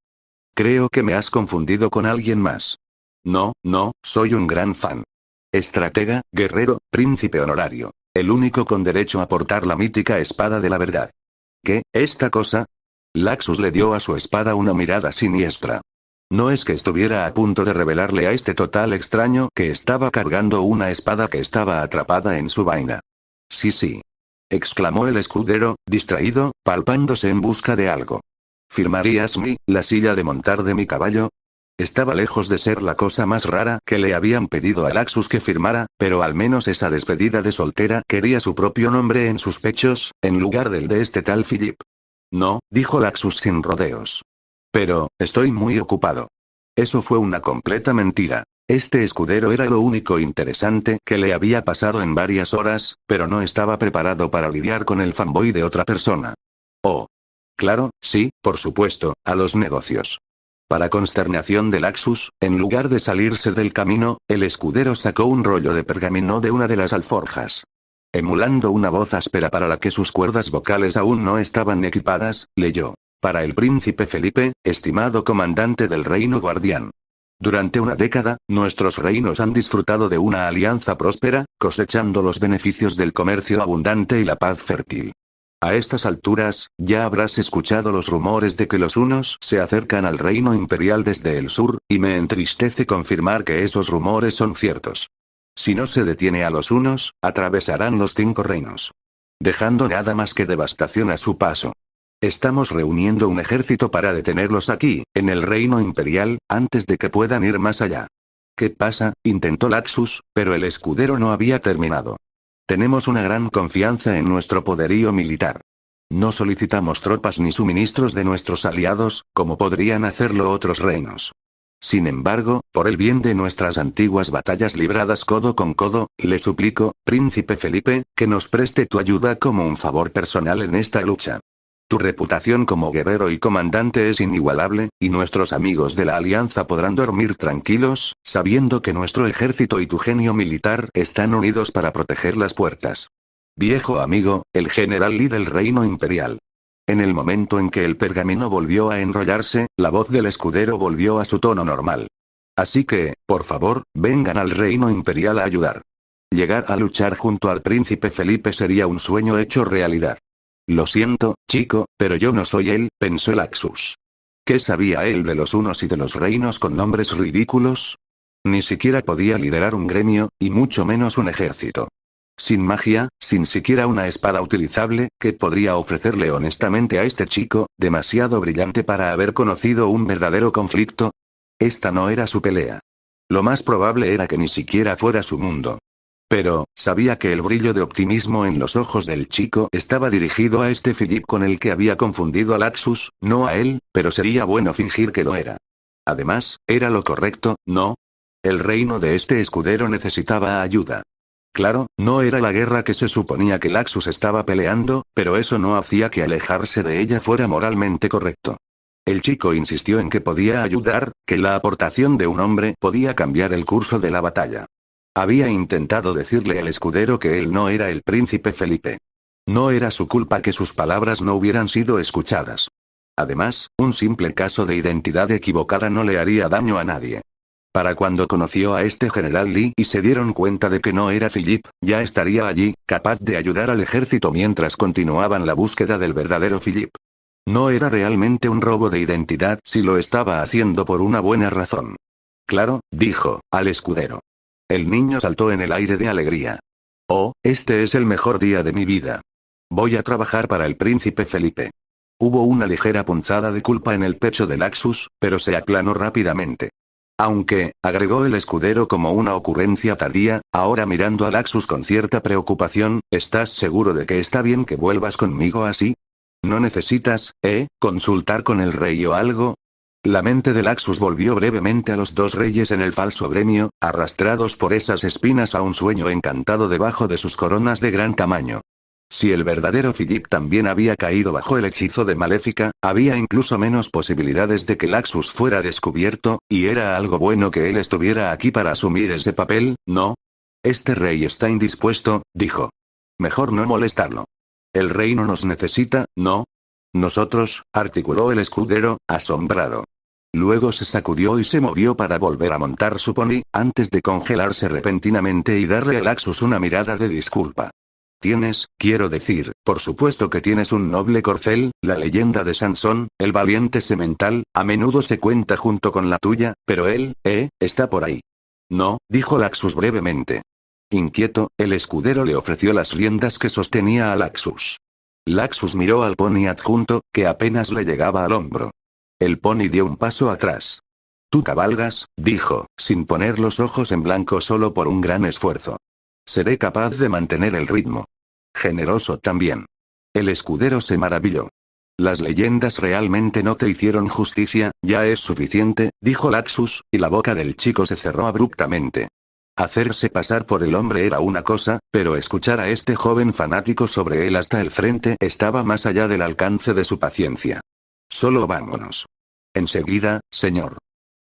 Creo que me has confundido con alguien más». «No, soy un gran fan. Estratega, guerrero, príncipe honorario. El único con derecho a portar la mítica espada de la verdad». «¿Qué, esta cosa?» Laxus le dio a su espada una mirada siniestra. No es que estuviera a punto de revelarle a este total extraño que estaba cargando una espada que estaba atrapada en su vaina. Sí, exclamó el escudero, distraído, palpándose en busca de algo. ¿Firmarías la silla de montar de mi caballo? Estaba lejos de ser la cosa más rara que le habían pedido a Laxus que firmara, pero al menos esa despedida de soltera quería su propio nombre en sus pechos, en lugar del de este tal Philip. No, dijo Laxus sin rodeos. Pero, estoy muy ocupado. Eso fue una completa mentira. Este escudero era lo único interesante que le había pasado en varias horas, pero no estaba preparado para lidiar con el fanboy de otra persona. Oh. Claro, sí, por supuesto, a los negocios. Para consternación de Laxus, en lugar de salirse del camino, el escudero sacó un rollo de pergamino de una de las alforjas. Emulando una voz áspera para la que sus cuerdas vocales aún no estaban equipadas, leyó. Para el príncipe Felipe, estimado comandante del reino guardián. Durante una década, nuestros reinos han disfrutado de una alianza próspera, cosechando los beneficios del comercio abundante y la paz fértil. A estas alturas, ya habrás escuchado los rumores de que los hunos se acercan al reino imperial desde el sur, y me entristece confirmar que esos rumores son ciertos. Si no se detiene a los hunos, atravesarán los 5 reinos. Dejando nada más que devastación a su paso. Estamos reuniendo un ejército para detenerlos aquí, en el reino imperial, antes de que puedan ir más allá. ¿Qué pasa? Intentó Laxus, pero el escudero no había terminado. Tenemos una gran confianza en nuestro poderío militar. No solicitamos tropas ni suministros de nuestros aliados, como podrían hacerlo otros reinos. Sin embargo, por el bien de nuestras antiguas batallas libradas codo con codo, le suplico, príncipe Felipe, que nos preste tu ayuda como un favor personal en esta lucha. Tu reputación como guerrero y comandante es inigualable, y nuestros amigos de la Alianza podrán dormir tranquilos, sabiendo que nuestro ejército y tu genio militar están unidos para proteger las puertas. Viejo amigo, el general Lee del Reino Imperial. En el momento en que el pergamino volvió a enrollarse, la voz del escudero volvió a su tono normal. Así que, por favor, vengan al Reino Imperial a ayudar. Llegar a luchar junto al príncipe Felipe sería un sueño hecho realidad. Lo siento, chico, pero yo no soy él, pensó Laxus. ¿Qué sabía él de los hunos y de los reinos con nombres ridículos? Ni siquiera podía liderar un gremio, y mucho menos un ejército. Sin magia, sin siquiera una espada utilizable, ¿qué podría ofrecerle honestamente a este chico, demasiado brillante para haber conocido un verdadero conflicto? Esta no era su pelea. Lo más probable era que ni siquiera fuera su mundo. Pero, sabía que el brillo de optimismo en los ojos del chico estaba dirigido a este Philip con el que había confundido a Laxus, no a él, pero sería bueno fingir que lo era. Además, era lo correcto, ¿no? El reino de este escudero necesitaba ayuda. Claro, no era la guerra que se suponía que Laxus estaba peleando, pero eso no hacía que alejarse de ella fuera moralmente correcto. El chico insistió en que podía ayudar, que la aportación de un hombre podía cambiar el curso de la batalla. Había intentado decirle al escudero que él no era el príncipe Felipe. No era su culpa que sus palabras no hubieran sido escuchadas. Además, un simple caso de identidad equivocada no le haría daño a nadie. Para cuando conoció a este general Lee y se dieron cuenta de que no era Philip, ya estaría allí, capaz de ayudar al ejército mientras continuaban la búsqueda del verdadero Philip. No era realmente un robo de identidad si lo estaba haciendo por una buena razón. Claro, dijo, al escudero. El niño saltó en el aire de alegría. Oh, este es el mejor día de mi vida. Voy a trabajar para el príncipe Felipe. Hubo una ligera punzada de culpa en el pecho de Laxus, pero se aplanó rápidamente. Aunque, agregó el escudero como una ocurrencia tardía, ahora mirando a Laxus con cierta preocupación, ¿estás seguro de que está bien que vuelvas conmigo así? ¿No necesitas, consultar con el rey o algo? La mente de Laxus volvió brevemente a los 2 reyes en el falso gremio, arrastrados por esas espinas a un sueño encantado debajo de sus coronas de gran tamaño. Si el verdadero Philip también había caído bajo el hechizo de Maléfica, había incluso menos posibilidades de que Laxus fuera descubierto, y era algo bueno que él estuviera aquí para asumir ese papel, ¿no? Este rey está indispuesto, dijo. Mejor no molestarlo. El reino nos necesita, ¿no? Nosotros, articuló el escudero, asombrado. Luego se sacudió y se movió para volver a montar su pony, antes de congelarse repentinamente y darle a Laxus una mirada de disculpa. Quiero decir, por supuesto que tienes un noble corcel, la leyenda de Sansón, el valiente semental, a menudo se cuenta junto con la tuya, pero él, está por ahí. No, dijo Laxus brevemente. Inquieto, el escudero le ofreció las riendas que sostenía a Laxus. Laxus miró al pony adjunto, que apenas le llegaba al hombro. El pony dio un paso atrás. Tú cabalgas, dijo, sin poner los ojos en blanco solo por un gran esfuerzo. Seré capaz de mantener el ritmo. Generoso también. El escudero se maravilló. Las leyendas realmente no te hicieron justicia, ya es suficiente, dijo Laxus, y la boca del chico se cerró abruptamente. Hacerse pasar por el hombre era una cosa, pero escuchar a este joven fanático sobre él hasta el frente estaba más allá del alcance de su paciencia. Solo vámonos. Enseguida, señor.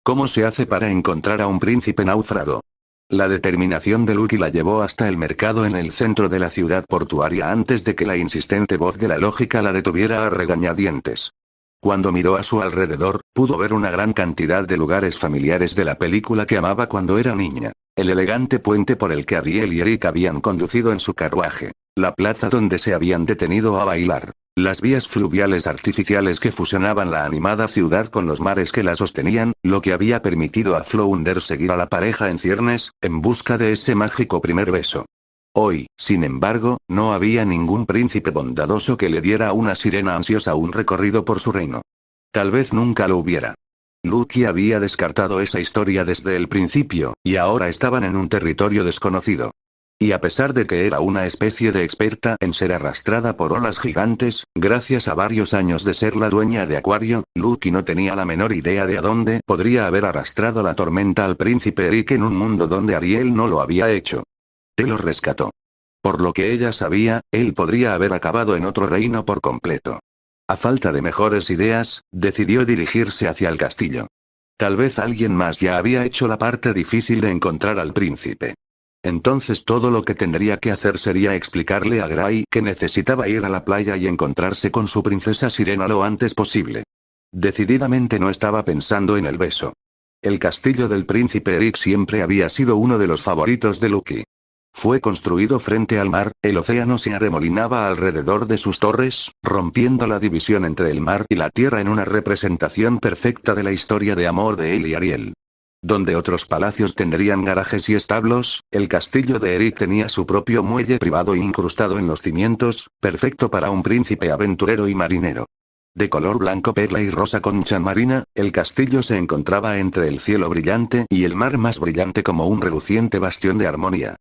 ¿Cómo se hace para encontrar a un príncipe náufrago? La determinación de Lucky la llevó hasta el mercado en el centro de la ciudad portuaria antes de que la insistente voz de la lógica la detuviera a regañadientes. Cuando miró a su alrededor, pudo ver una gran cantidad de lugares familiares de la película que amaba cuando era niña. El elegante puente por el que Ariel y Eric habían conducido en su carruaje. La plaza donde se habían detenido a bailar. Las vías fluviales artificiales que fusionaban la animada ciudad con los mares que la sostenían, lo que había permitido a Flounder seguir a la pareja en ciernes, en busca de ese mágico primer beso. Hoy, sin embargo, no había ningún príncipe bondadoso que le diera a una sirena ansiosa un recorrido por su reino. Tal vez nunca lo hubiera. Lucky había descartado esa historia desde el principio, y ahora estaban en un territorio desconocido. Y a pesar de que era una especie de experta en ser arrastrada por olas gigantes, gracias a varios años de ser la dueña de Acuario, Lucky no tenía la menor idea de a dónde podría haber arrastrado la tormenta al príncipe Eric en un mundo donde Ariel no lo había hecho. Te lo rescató. Por lo que ella sabía, él podría haber acabado en otro reino por completo. A falta de mejores ideas, decidió dirigirse hacia el castillo. Tal vez alguien más ya había hecho la parte difícil de encontrar al príncipe. Entonces todo lo que tendría que hacer sería explicarle a Gray que necesitaba ir a la playa y encontrarse con su princesa sirena lo antes posible. Decididamente no estaba pensando en el beso. El castillo del príncipe Eric siempre había sido uno de los favoritos de Lucky. Fue construido frente al mar, el océano se arremolinaba alrededor de sus torres, rompiendo la división entre el mar y la tierra en una representación perfecta de la historia de amor de él y Ariel. Donde otros palacios tendrían garajes y establos, el castillo de Eric tenía su propio muelle privado incrustado en los cimientos, perfecto para un príncipe aventurero y marinero. De color blanco perla y rosa concha marina, el castillo se encontraba entre el cielo brillante y el mar más brillante como un reluciente bastión de armonía.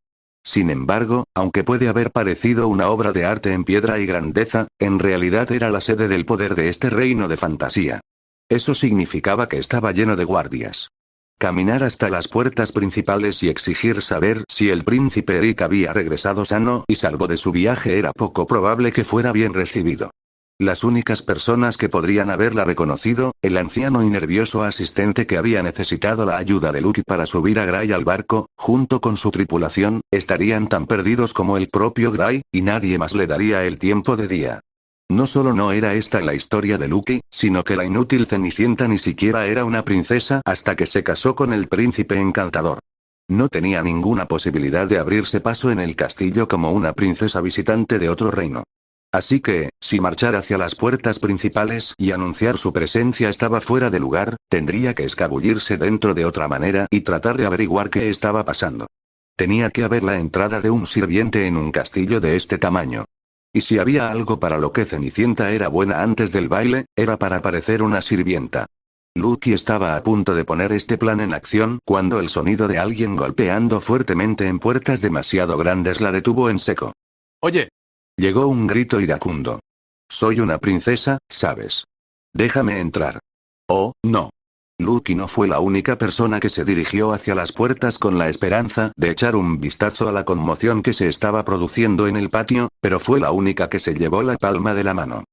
Sin embargo, aunque puede haber parecido una obra de arte en piedra y grandeza, en realidad era la sede del poder de este reino de fantasía. Eso significaba que estaba lleno de guardias. Caminar hasta las puertas principales y exigir saber si el príncipe Eric había regresado sano y salvo de su viaje era poco probable que fuera bien recibido. Las únicas personas que podrían haberla reconocido, el anciano y nervioso asistente que había necesitado la ayuda de Lucky para subir a Gray al barco, junto con su tripulación, estarían tan perdidos como el propio Gray, y nadie más le daría el tiempo de día. No solo no era esta la historia de Lucky, sino que la inútil Cenicienta ni siquiera era una princesa hasta que se casó con el príncipe encantador. No tenía ninguna posibilidad de abrirse paso en el castillo como una princesa visitante de otro reino. Así que, si marchar hacia las puertas principales y anunciar su presencia estaba fuera de lugar, tendría que escabullirse dentro de otra manera y tratar de averiguar qué estaba pasando. Tenía que haber la entrada de un sirviente en un castillo de este tamaño. Y si había algo para lo que Cenicienta era buena antes del baile, era para parecer una sirvienta. Lucky estaba a punto de poner este plan en acción cuando el sonido de alguien golpeando fuertemente en puertas demasiado grandes la detuvo en seco. Oye. Llegó un grito iracundo. Soy una princesa, ¿sabes? Déjame entrar. Oh, no. Lucky no fue la única persona que se dirigió hacia las puertas con la esperanza de echar un vistazo a la conmoción que se estaba produciendo en el patio, pero fue la única que se llevó la palma de la mano.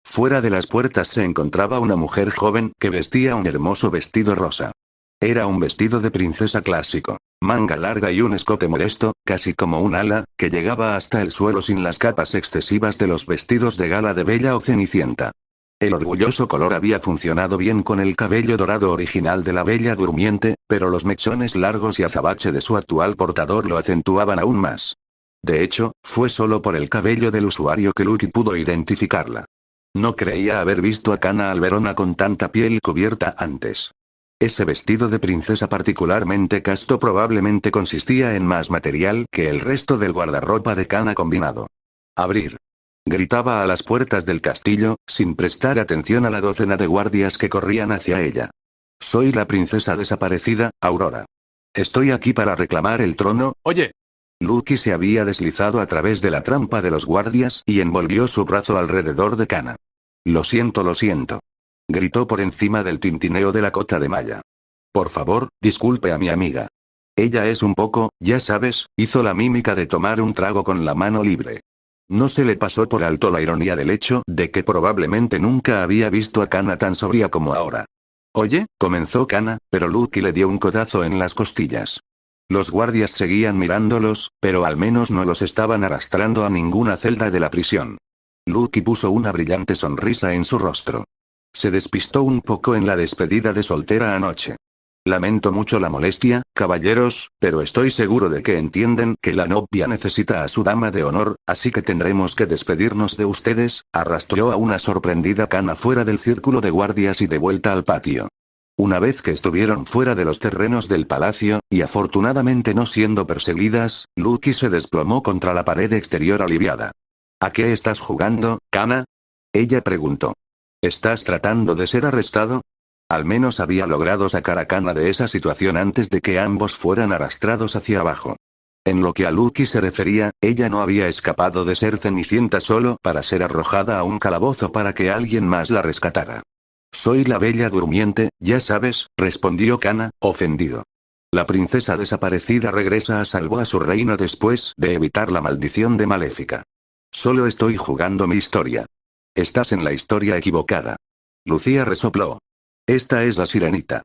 Fuera de las puertas se encontraba una mujer joven que vestía un hermoso vestido rosa. Era un vestido de princesa clásico, manga larga y un escote modesto, casi como un ala, que llegaba hasta el suelo sin las capas excesivas de los vestidos de gala de Bella o Cenicienta. El orgulloso color había funcionado bien con el cabello dorado original de la Bella Durmiente, pero los mechones largos y azabache de su actual portador lo acentuaban aún más. De hecho, fue solo por el cabello del usuario que Lucky pudo identificarla. No creía haber visto a Cana Alberona con tanta piel cubierta antes. Ese vestido de princesa particularmente casto probablemente consistía en más material que el resto del guardarropa de Cana combinado. Abrir. Gritaba a las puertas del castillo, sin prestar atención a la docena de guardias que corrían hacia ella. Soy la princesa desaparecida, Aurora. Estoy aquí para reclamar el trono. Oye. Lucky se había deslizado a través de la trampa de los guardias y envolvió su brazo alrededor de Cana. Lo siento, lo siento. Gritó por encima del tintineo de la cota de malla. Por favor, disculpe a mi amiga. Ella es un poco, ya sabes, hizo la mímica de tomar un trago con la mano libre. No se le pasó por alto la ironía del hecho de que probablemente nunca había visto a Kana tan sobria como ahora. Oye, comenzó Kana, pero Lucky le dio un codazo en las costillas. Los guardias seguían mirándolos, pero al menos no los estaban arrastrando a ninguna celda de la prisión. Lucky puso una brillante sonrisa en su rostro. Se despistó un poco en la despedida de soltera anoche. Lamento mucho la molestia, caballeros, pero estoy seguro de que entienden que la novia necesita a su dama de honor, así que tendremos que despedirnos de ustedes. Arrastró a una sorprendida Kana fuera del círculo de guardias y de vuelta al patio. Una vez que estuvieron fuera de los terrenos del palacio, y afortunadamente no siendo perseguidas, Lucky se desplomó contra la pared exterior aliviada. ¿A qué estás jugando, Kana? Ella preguntó. ¿Estás tratando de ser arrestado? Al menos había logrado sacar a Kana de esa situación antes de que ambos fueran arrastrados hacia abajo. En lo que a Lucky se refería, ella no había escapado de ser Cenicienta solo para ser arrojada a un calabozo para que alguien más la rescatara. Soy la Bella Durmiente, ya sabes, respondió Kana, ofendido. La princesa desaparecida regresa a salvo a su reino después de evitar la maldición de Maléfica. Solo estoy jugando mi historia. Estás en la historia equivocada. Lucía resopló. Esta es la sirenita.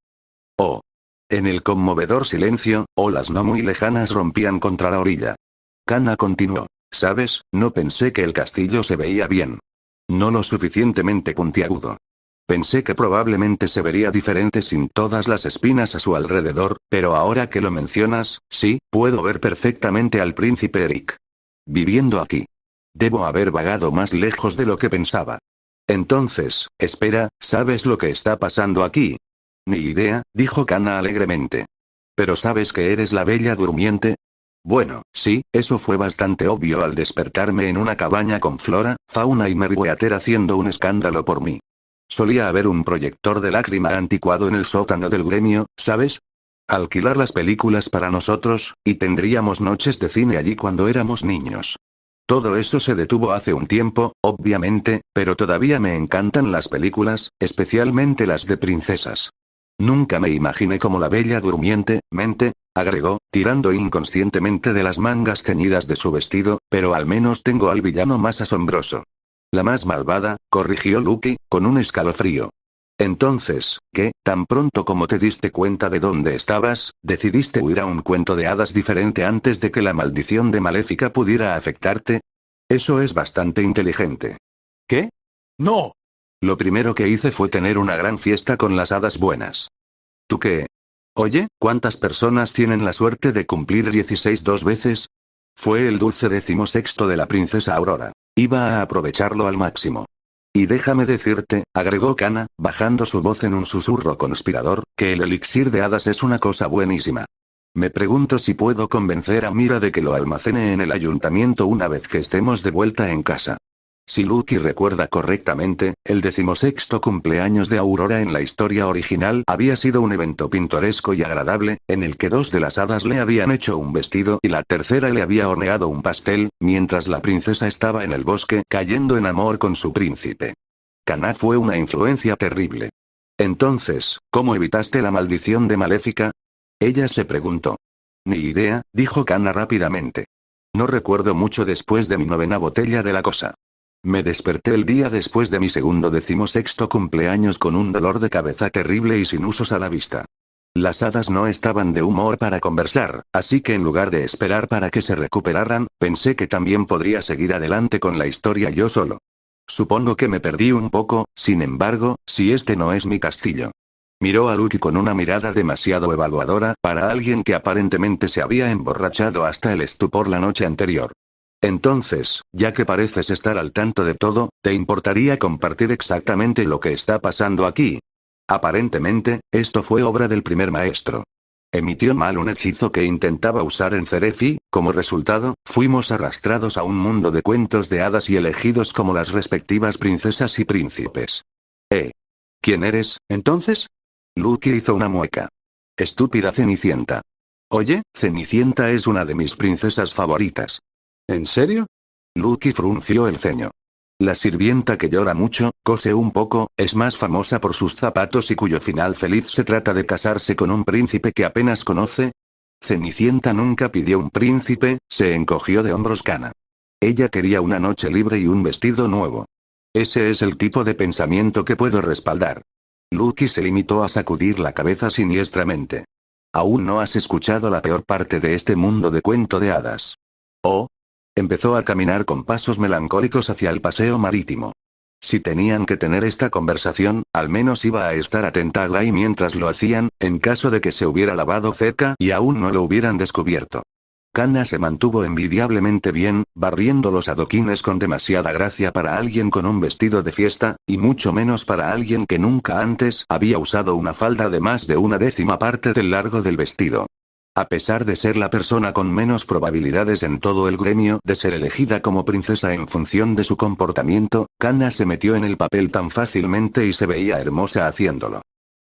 Oh. En el conmovedor silencio, olas no muy lejanas rompían contra la orilla. Kana continuó. ¿Sabes? No pensé que el castillo se veía bien. No lo suficientemente puntiagudo. Pensé que probablemente se vería diferente sin todas las espinas a su alrededor, pero ahora que lo mencionas, sí, puedo ver perfectamente al príncipe Eric. Viviendo aquí. Debo haber vagado más lejos de lo que pensaba. Entonces, espera, ¿sabes lo que está pasando aquí? Ni idea, dijo Kana alegremente. ¿Pero sabes que eres la Bella Durmiente? Bueno, sí, eso fue bastante obvio al despertarme en una cabaña con flora, fauna y Merryweather haciendo un escándalo por mí. Solía haber un proyector de lágrima anticuado en el sótano del gremio, ¿sabes? Alquilar las películas para nosotros, y tendríamos noches de cine allí cuando éramos niños. Todo eso se detuvo hace un tiempo, obviamente, pero todavía me encantan las películas, especialmente las de princesas. Nunca me imaginé como la Bella Durmiente, agregó, tirando inconscientemente de las mangas ceñidas de su vestido, pero al menos tengo al villano más asombroso. La más malvada, corrigió Lucky, con un escalofrío. Entonces, ¿qué? Tan pronto como te diste cuenta de dónde estabas, decidiste huir a un cuento de hadas diferente antes de que la maldición de Maléfica pudiera afectarte. Eso es bastante inteligente. ¿Qué? ¡No! Lo primero que hice fue tener una gran fiesta con las hadas buenas. ¿Tú qué? Oye, ¿cuántas personas tienen la suerte de cumplir 16 dos veces? Fue el dulce 16º de la princesa Aurora. Iba a aprovecharlo al máximo. Y déjame decirte, agregó Kana, bajando su voz en un susurro conspirador, que el elixir de hadas es una cosa buenísima. Me pregunto si puedo convencer a Mira de que lo almacene en el ayuntamiento una vez que estemos de vuelta en casa. Si Lucky recuerda correctamente, el 16º cumpleaños de Aurora en la historia original había sido un evento pintoresco y agradable, en el que dos de las hadas le habían hecho un vestido y la tercera le había horneado un pastel, mientras la princesa estaba en el bosque cayendo en amor con su príncipe. Kana fue una influencia terrible. Entonces, ¿cómo evitaste la maldición de Maléfica? Ella se preguntó. Ni idea, dijo Kana rápidamente. No recuerdo mucho después de mi 9ª botella de la cosa. Me desperté el día después de mi segundo 16º cumpleaños con un dolor de cabeza terrible y sin usos a la vista. Las hadas no estaban de humor para conversar, así que en lugar de esperar para que se recuperaran, pensé que también podría seguir adelante con la historia yo solo. Supongo que me perdí un poco, sin embargo, si este no es mi castillo. Miró a Lucky con una mirada demasiado evaluadora para alguien que aparentemente se había emborrachado hasta el estupor la noche anterior. Entonces, ya que pareces estar al tanto de todo, ¿te importaría compartir exactamente lo que está pasando aquí? Aparentemente, esto fue obra del primer maestro. Emitió mal un hechizo que intentaba usar en Ceref y, como resultado, fuimos arrastrados a un mundo de cuentos de hadas y elegidos como las respectivas princesas y príncipes. ¿Quién eres, entonces? Lucky hizo una mueca. Estúpida Cenicienta. Oye, Cenicienta es una de mis princesas favoritas. ¿En serio? Lucky frunció el ceño. La sirvienta que llora mucho, cose un poco, es más famosa por sus zapatos y cuyo final feliz se trata de casarse con un príncipe que apenas conoce. Cenicienta nunca pidió un príncipe, se encogió de hombros Kana. Ella quería una noche libre y un vestido nuevo. Ese es el tipo de pensamiento que puedo respaldar. Lucky se limitó a sacudir la cabeza siniestramente. Aún no has escuchado la peor parte de este mundo de cuento de hadas. Oh. Empezó a caminar con pasos melancólicos hacia el paseo marítimo. Si tenían que tener esta conversación, al menos iba a estar atenta a Gray mientras lo hacían, en caso de que se hubiera lavado cerca y aún no lo hubieran descubierto. Kana se mantuvo envidiablemente bien, barriendo los adoquines con demasiada gracia para alguien con un vestido de fiesta, y mucho menos para alguien que nunca antes había usado una falda de más de una décima parte del largo del vestido. A pesar de ser la persona con menos probabilidades en todo el gremio de ser elegida como princesa en función de su comportamiento, Kana se metió en el papel tan fácilmente y se veía hermosa haciéndolo.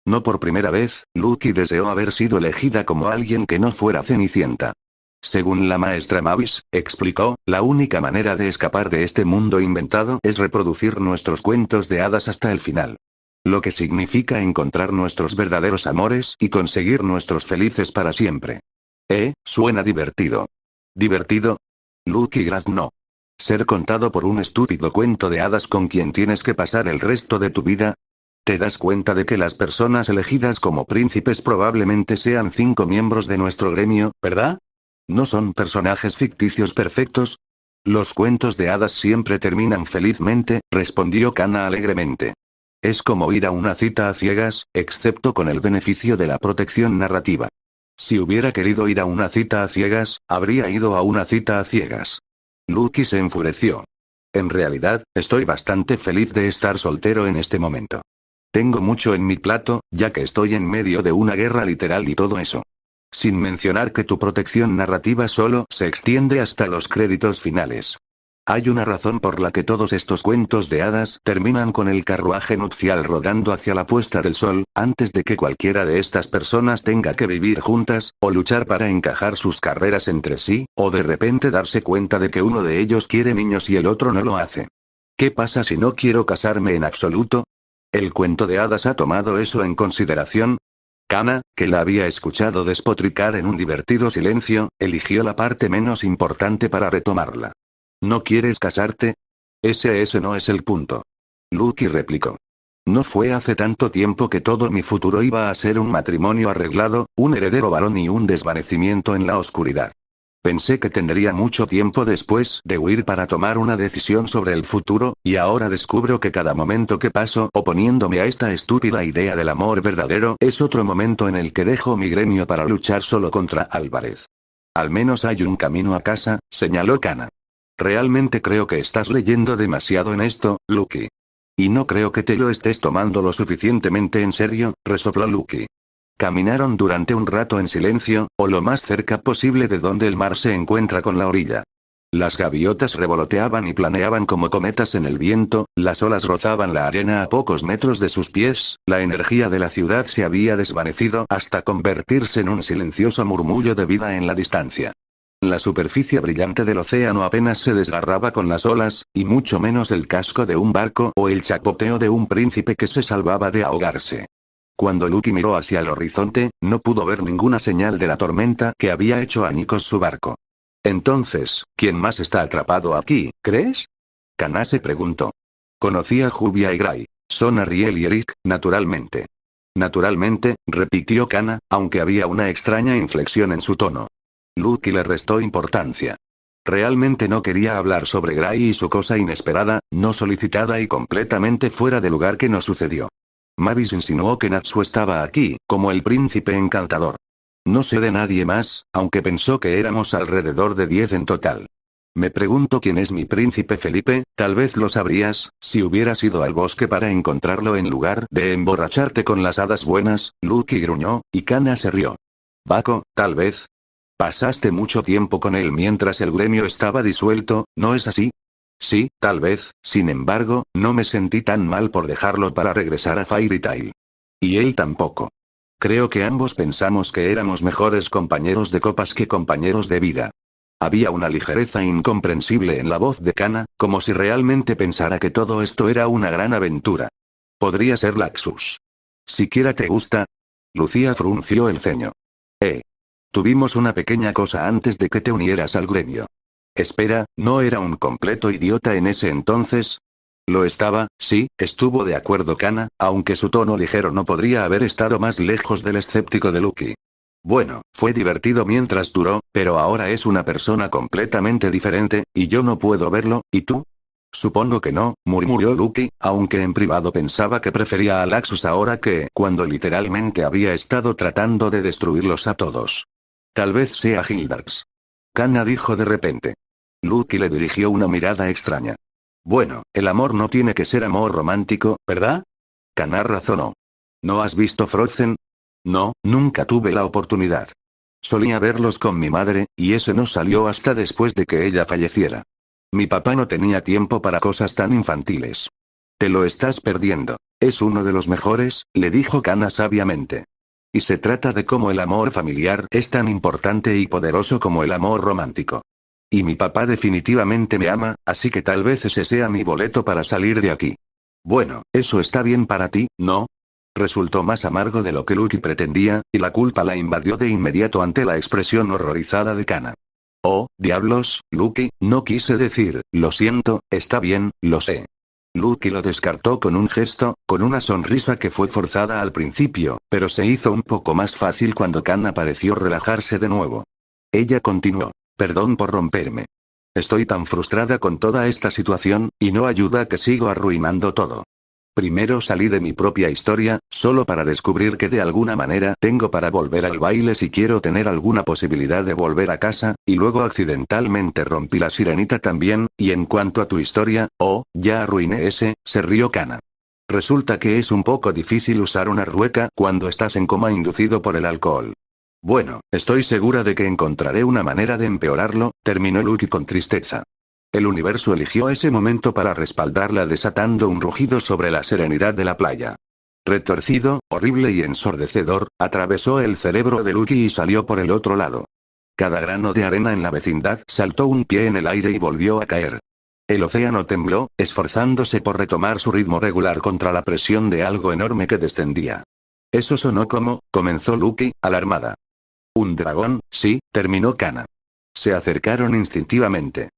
No por primera vez, Lucky deseó haber sido elegida como alguien que no fuera Cenicienta. Según la maestra Mavis, explicó, la única manera de escapar de este mundo inventado es reproducir nuestros cuentos de hadas hasta el final. Lo que significa encontrar nuestros verdaderos amores y conseguir nuestros felices para siempre. Suena divertido. ¿Divertido? Lucky graznó. ¿Ser contado por un estúpido cuento de hadas con quien tienes que pasar el resto de tu vida? ¿Te das cuenta de que las personas elegidas como príncipes probablemente sean 5 miembros de nuestro gremio, verdad? ¿No son personajes ficticios perfectos? Los cuentos de hadas siempre terminan felizmente, respondió Kana alegremente. Es como ir a una cita a ciegas, excepto con el beneficio de la protección narrativa. Si hubiera querido ir a una cita a ciegas, habría ido a una cita a ciegas. Lucky se enfureció. En realidad, estoy bastante feliz de estar soltero en este momento. Tengo mucho en mi plato, ya que estoy en medio de una guerra literal y todo eso. Sin mencionar que tu protección narrativa solo se extiende hasta los créditos finales. Hay una razón por la que todos estos cuentos de hadas terminan con el carruaje nupcial rodando hacia la puesta del sol, antes de que cualquiera de estas personas tenga que vivir juntas, o luchar para encajar sus carreras entre sí, o de repente darse cuenta de que uno de ellos quiere niños y el otro no lo hace. ¿Qué pasa si no quiero casarme en absoluto? ¿El cuento de hadas ha tomado eso en consideración? Kana, que la había escuchado despotricar en un divertido silencio, eligió la parte menos importante para retomarla. ¿No quieres casarte? Ese no es el punto. Lucky replicó. No fue hace tanto tiempo que todo mi futuro iba a ser un matrimonio arreglado, un heredero varón y un desvanecimiento en la oscuridad. Pensé que tendría mucho tiempo después de huir para tomar una decisión sobre el futuro, y ahora descubro que cada momento que paso oponiéndome a esta estúpida idea del amor verdadero es otro momento en el que dejo mi gremio para luchar solo contra Álvarez. Al menos hay un camino a casa, señaló Kana. Realmente creo que estás leyendo demasiado en esto, Lucky. Y no creo que te lo estés tomando lo suficientemente en serio, resopló Lucky. Caminaron durante un rato en silencio, o lo más cerca posible de donde el mar se encuentra con la orilla. Las gaviotas revoloteaban y planeaban como cometas en el viento, las olas rozaban la arena a pocos metros de sus pies, la energía de la ciudad se había desvanecido hasta convertirse en un silencioso murmullo de vida en la distancia. La superficie brillante del océano apenas se desgarraba con las olas, y mucho menos el casco de un barco o el chapoteo de un príncipe que se salvaba de ahogarse. Cuando Lucky miró hacia el horizonte, no pudo ver ninguna señal de la tormenta que había hecho añicos su barco. Entonces, ¿quién más está atrapado aquí, crees? Kana se preguntó. Conocía a Jubia y Gray. Son Ariel y Eric, naturalmente. Naturalmente, repitió Kana, aunque había una extraña inflexión en su tono. Lucky le restó importancia. Realmente no quería hablar sobre Gray y su cosa inesperada, no solicitada y completamente fuera de lugar que no sucedió. Mavis insinuó que Natsu estaba aquí, como el príncipe encantador. No sé de nadie más, aunque pensó que éramos alrededor de 10 en total. Me pregunto quién es mi príncipe Felipe, tal vez lo sabrías, si hubieras ido al bosque para encontrarlo en lugar de emborracharte con las hadas buenas, Lucky gruñó, y Kana se rió. Baco, tal vez. Pasaste mucho tiempo con él mientras el gremio estaba disuelto, ¿no es así? Sí, tal vez, sin embargo, no me sentí tan mal por dejarlo para regresar a Fairy Tail. Y él tampoco. Creo que ambos pensamos que éramos mejores compañeros de copas que compañeros de vida. Había una ligereza incomprensible en la voz de Kana, como si realmente pensara que todo esto era una gran aventura. Podría ser Laxus. ¿Siquiera te gusta? Lucía frunció el ceño. Tuvimos una pequeña cosa antes de que te unieras al gremio. Espera, ¿no era un completo idiota en ese entonces? Lo estaba, sí, estuvo de acuerdo Kana, aunque su tono ligero no podría haber estado más lejos del escéptico de Lucky. Bueno, fue divertido mientras duró, pero ahora es una persona completamente diferente, y yo no puedo verlo, ¿y tú? Supongo que no, murmuró Lucky, aunque en privado pensaba que prefería a Laxus ahora que cuando literalmente había estado tratando de destruirlos a todos. Tal vez sea Hildax. Kana dijo de repente. Lucky le dirigió una mirada extraña. Bueno, el amor no tiene que ser amor romántico, ¿verdad? Kana razonó. ¿No has visto Frozen? No, nunca tuve la oportunidad. Solía verlos con mi madre, y ese no salió hasta después de que ella falleciera. Mi papá no tenía tiempo para cosas tan infantiles. Te lo estás perdiendo. Es uno de los mejores, le dijo Kana sabiamente. Y se trata de cómo el amor familiar es tan importante y poderoso como el amor romántico. Y mi papá definitivamente me ama, así que tal vez ese sea mi boleto para salir de aquí. Bueno, eso está bien para ti, ¿no? Resultó más amargo de lo que Lucky pretendía, y la culpa la invadió de inmediato ante la expresión horrorizada de Kana. Oh, diablos, Lucky, no quise decir, lo siento, está bien, lo sé. Lucky lo descartó con un gesto, con una sonrisa que fue forzada al principio, pero se hizo un poco más fácil cuando Kana pareció relajarse de nuevo. Ella continuó. Perdón por romperme. Estoy tan frustrada con toda esta situación, y no ayuda que sigo arruinando todo. Primero salí de mi propia historia, solo para descubrir que de alguna manera tengo para volver al baile si quiero tener alguna posibilidad de volver a casa, y luego accidentalmente rompí la sirenita también, y en cuanto a tu historia, ya arruiné ese, se rió Kana. Resulta que es un poco difícil usar una rueca cuando estás en coma inducido por el alcohol. Bueno, estoy segura de que encontraré una manera de empeorarlo, terminó Lucky con tristeza. El universo eligió ese momento para respaldarla desatando un rugido sobre la serenidad de la playa. Retorcido, horrible y ensordecedor, atravesó el cerebro de Lucky y salió por el otro lado. Cada grano de arena en la vecindad saltó un pie en el aire y volvió a caer. El océano tembló, esforzándose por retomar su ritmo regular contra la presión de algo enorme que descendía. Eso sonó como, comenzó Lucky, alarmada. Un dragón, sí, terminó Kana. Se acercaron instintivamente.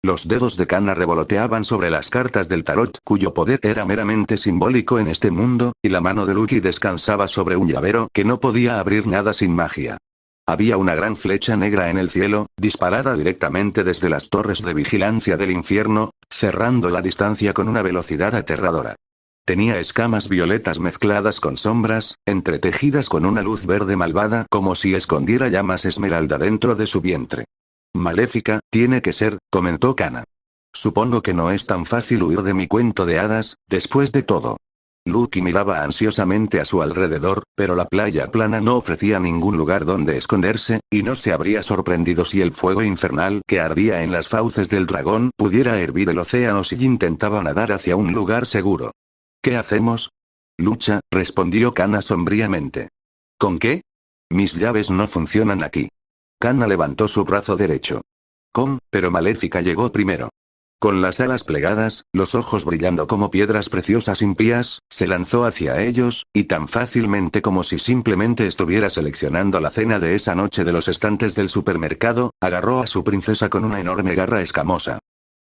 Los dedos de Kana revoloteaban sobre las cartas del tarot cuyo poder era meramente simbólico en este mundo, y la mano de Lucky descansaba sobre un llavero que no podía abrir nada sin magia. Había una gran flecha negra en el cielo, disparada directamente desde las torres de vigilancia del infierno, cerrando la distancia con una velocidad aterradora. Tenía escamas violetas mezcladas con sombras, entretejidas con una luz verde malvada como si escondiera llamas esmeralda dentro de su vientre. Maléfica, tiene que ser, comentó Kana. Supongo que no es tan fácil huir de mi cuento de hadas, después de todo. Lucky miraba ansiosamente a su alrededor, pero la playa plana no ofrecía ningún lugar donde esconderse, y no se habría sorprendido si el fuego infernal que ardía en las fauces del dragón pudiera hervir el océano si intentaba nadar hacia un lugar seguro. ¿Qué hacemos? Lucha, respondió Kana sombríamente. ¿Con qué? Mis llaves no funcionan aquí. Kana levantó su brazo derecho. Pero Maléfica llegó primero. Con las alas plegadas, los ojos brillando como piedras preciosas impías, se lanzó hacia ellos, y tan fácilmente como si simplemente estuviera seleccionando la cena de esa noche de los estantes del supermercado, agarró a su princesa con una enorme garra escamosa.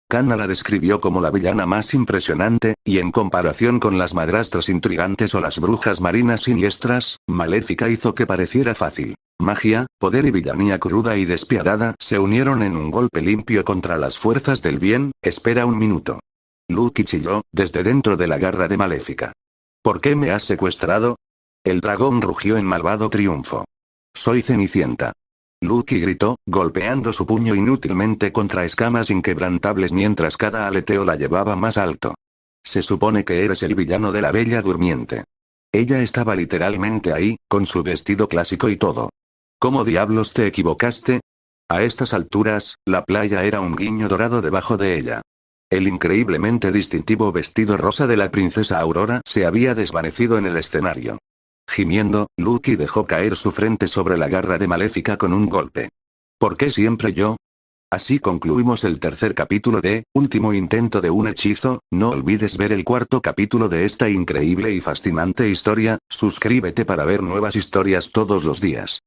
Kana la describió como la villana más impresionante, y en comparación con las madrastras intrigantes o las brujas marinas siniestras, Maléfica hizo que pareciera fácil. Magia, poder y villanía cruda y despiadada se unieron en un golpe limpio contra las fuerzas del bien. Espera un minuto. Lucky chilló, desde dentro de la garra de Maléfica. ¿Por qué me has secuestrado? El dragón rugió en malvado triunfo. Soy Cenicienta. Lucky gritó, golpeando su puño inútilmente contra escamas inquebrantables mientras cada aleteo la llevaba más alto. Se supone que eres el villano de la Bella Durmiente. Ella estaba literalmente ahí, con su vestido clásico y todo. ¿Cómo diablos te equivocaste? A estas alturas, la playa era un guiño dorado debajo de ella. El increíblemente distintivo vestido rosa de la princesa Aurora se había desvanecido en el escenario. Gimiendo, Lucky dejó caer su frente sobre la garra de Maléfica con un golpe. ¿Por qué siempre yo? Así concluimos el tercer capítulo de Último intento de un hechizo. No olvides ver el cuarto capítulo de esta increíble y fascinante historia. Suscríbete para ver nuevas historias todos los días.